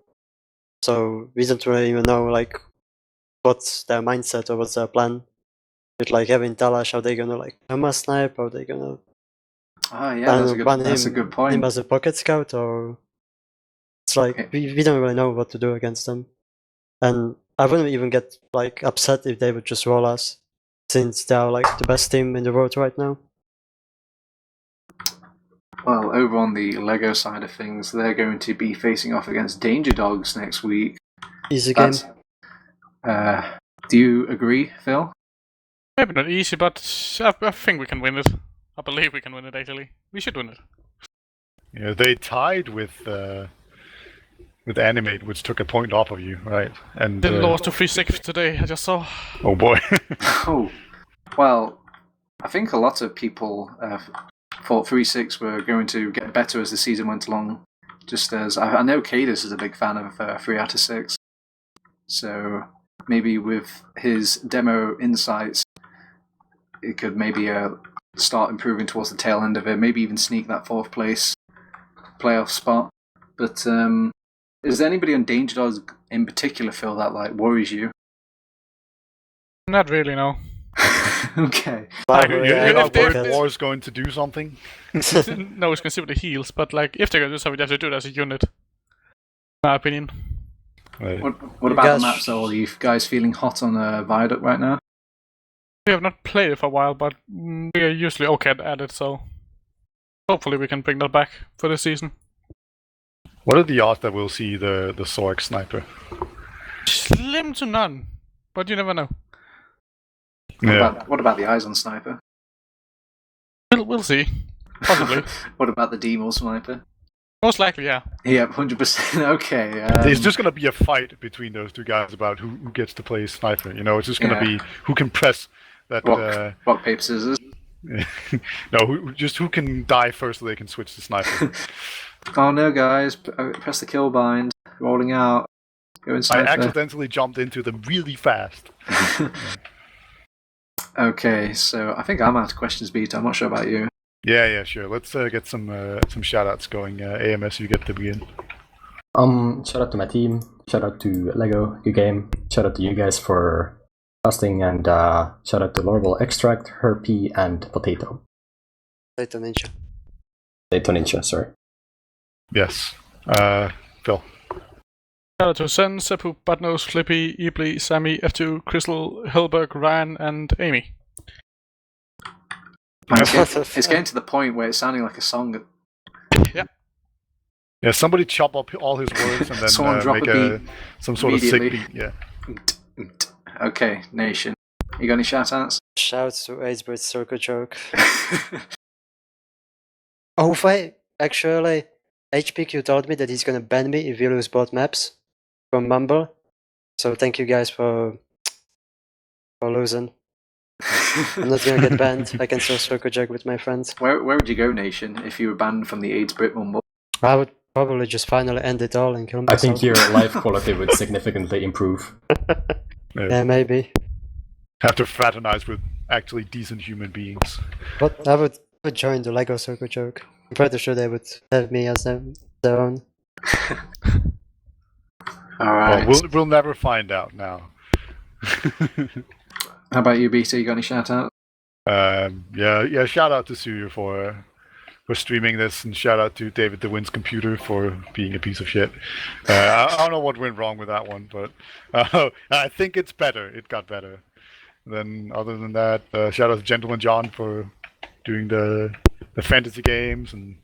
So we don't really even know like what's their mindset or what's their plan. With like having Talash, how they gonna like Hama snipe, how they gonna that's a good point. Him as a pocket scout, or it's like we don't really know what to do against them. And I wouldn't even get like upset if they would just roll us, since they are like the best team in the world right now. Well, over on the Lego side of things, they're going to be facing off against Danger Dogs next week. Easy game. Do you agree, Phil? Maybe not easy, but I think we can win it. I believe we can win it, actually. We should win it. Yeah, they tied with Animate, which took a point off of you, right? And they lost to 3-6 today, I just saw. Oh boy. Oh, well, I think a lot of people thought 3-6 were going to get better as the season went along. Just as I know Cadus is a big fan of 3 out of 6. So maybe with his demo insights, it could maybe start improving towards the tail end of it, maybe even sneak that 4th place playoff spot. But is there anybody on Danger Dogs in particular, Phil, that like worries you? Not really, no. Okay. You're not worried War's going to do something? No, it's going to see with the heals, but like if they're going to do something, they have to do it as a unit. In my opinion. Right. What about the maps, though? Are you guys feeling hot on Viaduct right now? We have not played it for a while, but we are usually okay at it, so hopefully we can bring that back for the season. What are the odds that we'll see the Zork sniper? Slim to none, but you never know. What about the eyes on Sniper? We'll see. Possibly. What about the Demo Sniper? Most likely, yeah. Yeah, 100%. Okay. It's just going to be a fight between those two guys about who gets to play Sniper. You know, it's just going to be who can press that... Rock, paper, scissors. No, who can die first so they can switch to Sniper. Oh no, guys. Press the kill bind. Rolling out. Go I accidentally jumped into them really fast. Okay, so I think I'm out of questions, Beta. I'm not sure about you. Yeah, sure. Let's get some shout-outs going. AMS, you get to begin. Shout out to my team. Shout out to Lego, good game. Shout out to you guys for hosting, and shout out to Lorval Extract, Herpy, and Potato. Potato Ninja, sorry. Yes. Phil. Shout out to Sen, Seppu, Badnose, Flippy, Ibli, Sammy, F2, Crystal, Hilberg, Ryan, and Amy. It's getting to the point where it's sounding like a song. Yeah. Yeah, somebody chop up all his words and then make some sort of sick beat. Yeah. Okay, Nation. You got any shout-outs? Shouts to 8-Bit Circle Joke. Oh, wait. Actually, HPQ told me that he's gonna ban me if we lose both maps from Mumble. So thank you guys for for losing. I'm not gonna get banned. I can still circle jerk with my friends. Where would you go, Nation, if you were banned from the AIDS Brit Mumble? I would probably just finally end it all and kill I myself. think your life quality would significantly improve. Yeah, maybe. Have to fraternize with actually decent human beings. But I would join the Lego circle jerk. I'm pretty sure they would have me as their own. Alright. Well, we'll never find out now. How about you, Beta? You got any shout out? Yeah. Shout out to Suyooo for streaming this, and shout out to David the Wind's computer for being a piece of shit. I don't know what went wrong with that one, but I think it's better. It got better. Then, other than that, shout out to Gentleman John for doing the fantasy games, and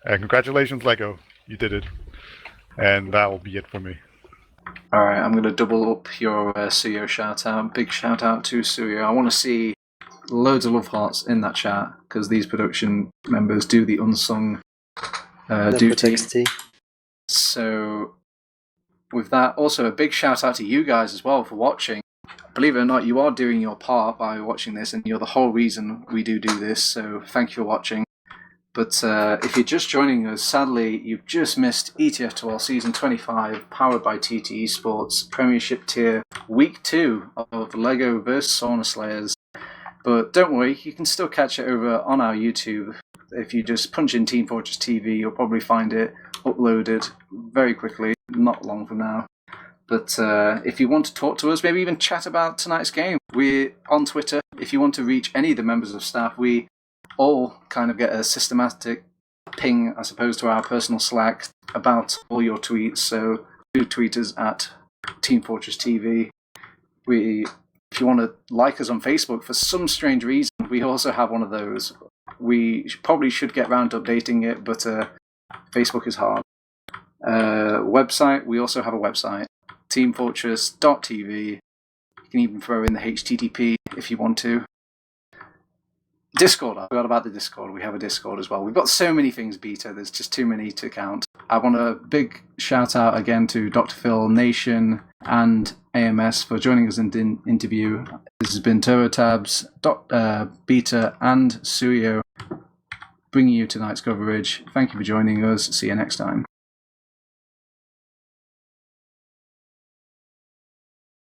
congratulations, Lego, you did it. And that will be it for me. Alright, I'm going to double up your Suyooo shout out. Big shout out to Suyooo. I want to see loads of love hearts in that chat, because these production members do the unsung duty. So, with that, also a big shout out to you guys as well for watching. Believe it or not, you are doing your part by watching this, and you're the whole reason we do this, so thank you for watching. But if you're just joining us, sadly, you've just missed ETF2L Season 25, powered by TT Esports, Premiership Tier, Week 2 of LEGO vs Sauna Slayers. But don't worry, you can still catch it over on our YouTube. If you just punch in Team Fortress TV, you'll probably find it uploaded very quickly, not long from now. But if you want to talk to us, maybe even chat about tonight's game, we're on Twitter. If you want to reach any of the members of staff, we all kind of get a systematic ping, I suppose, to our personal Slack about all your tweets. So do tweet us at Team Fortress TV. If you want to like us on Facebook for some strange reason, we also have one of those. We probably should get round to updating it, but Facebook is hard. Website, we also have a website, teamfortress.tv. You can even throw in the HTTP if you want to. Discord, I forgot about the Discord. We have a Discord as well. We've got so many things, Beta, there's just too many to count. I want a big shout out again to Dr. Phil, Nation, and AMS for joining us in the interview. This has been TurboTabs, Beta, and Suyooo bringing you tonight's coverage. Thank you for joining us. See you next time.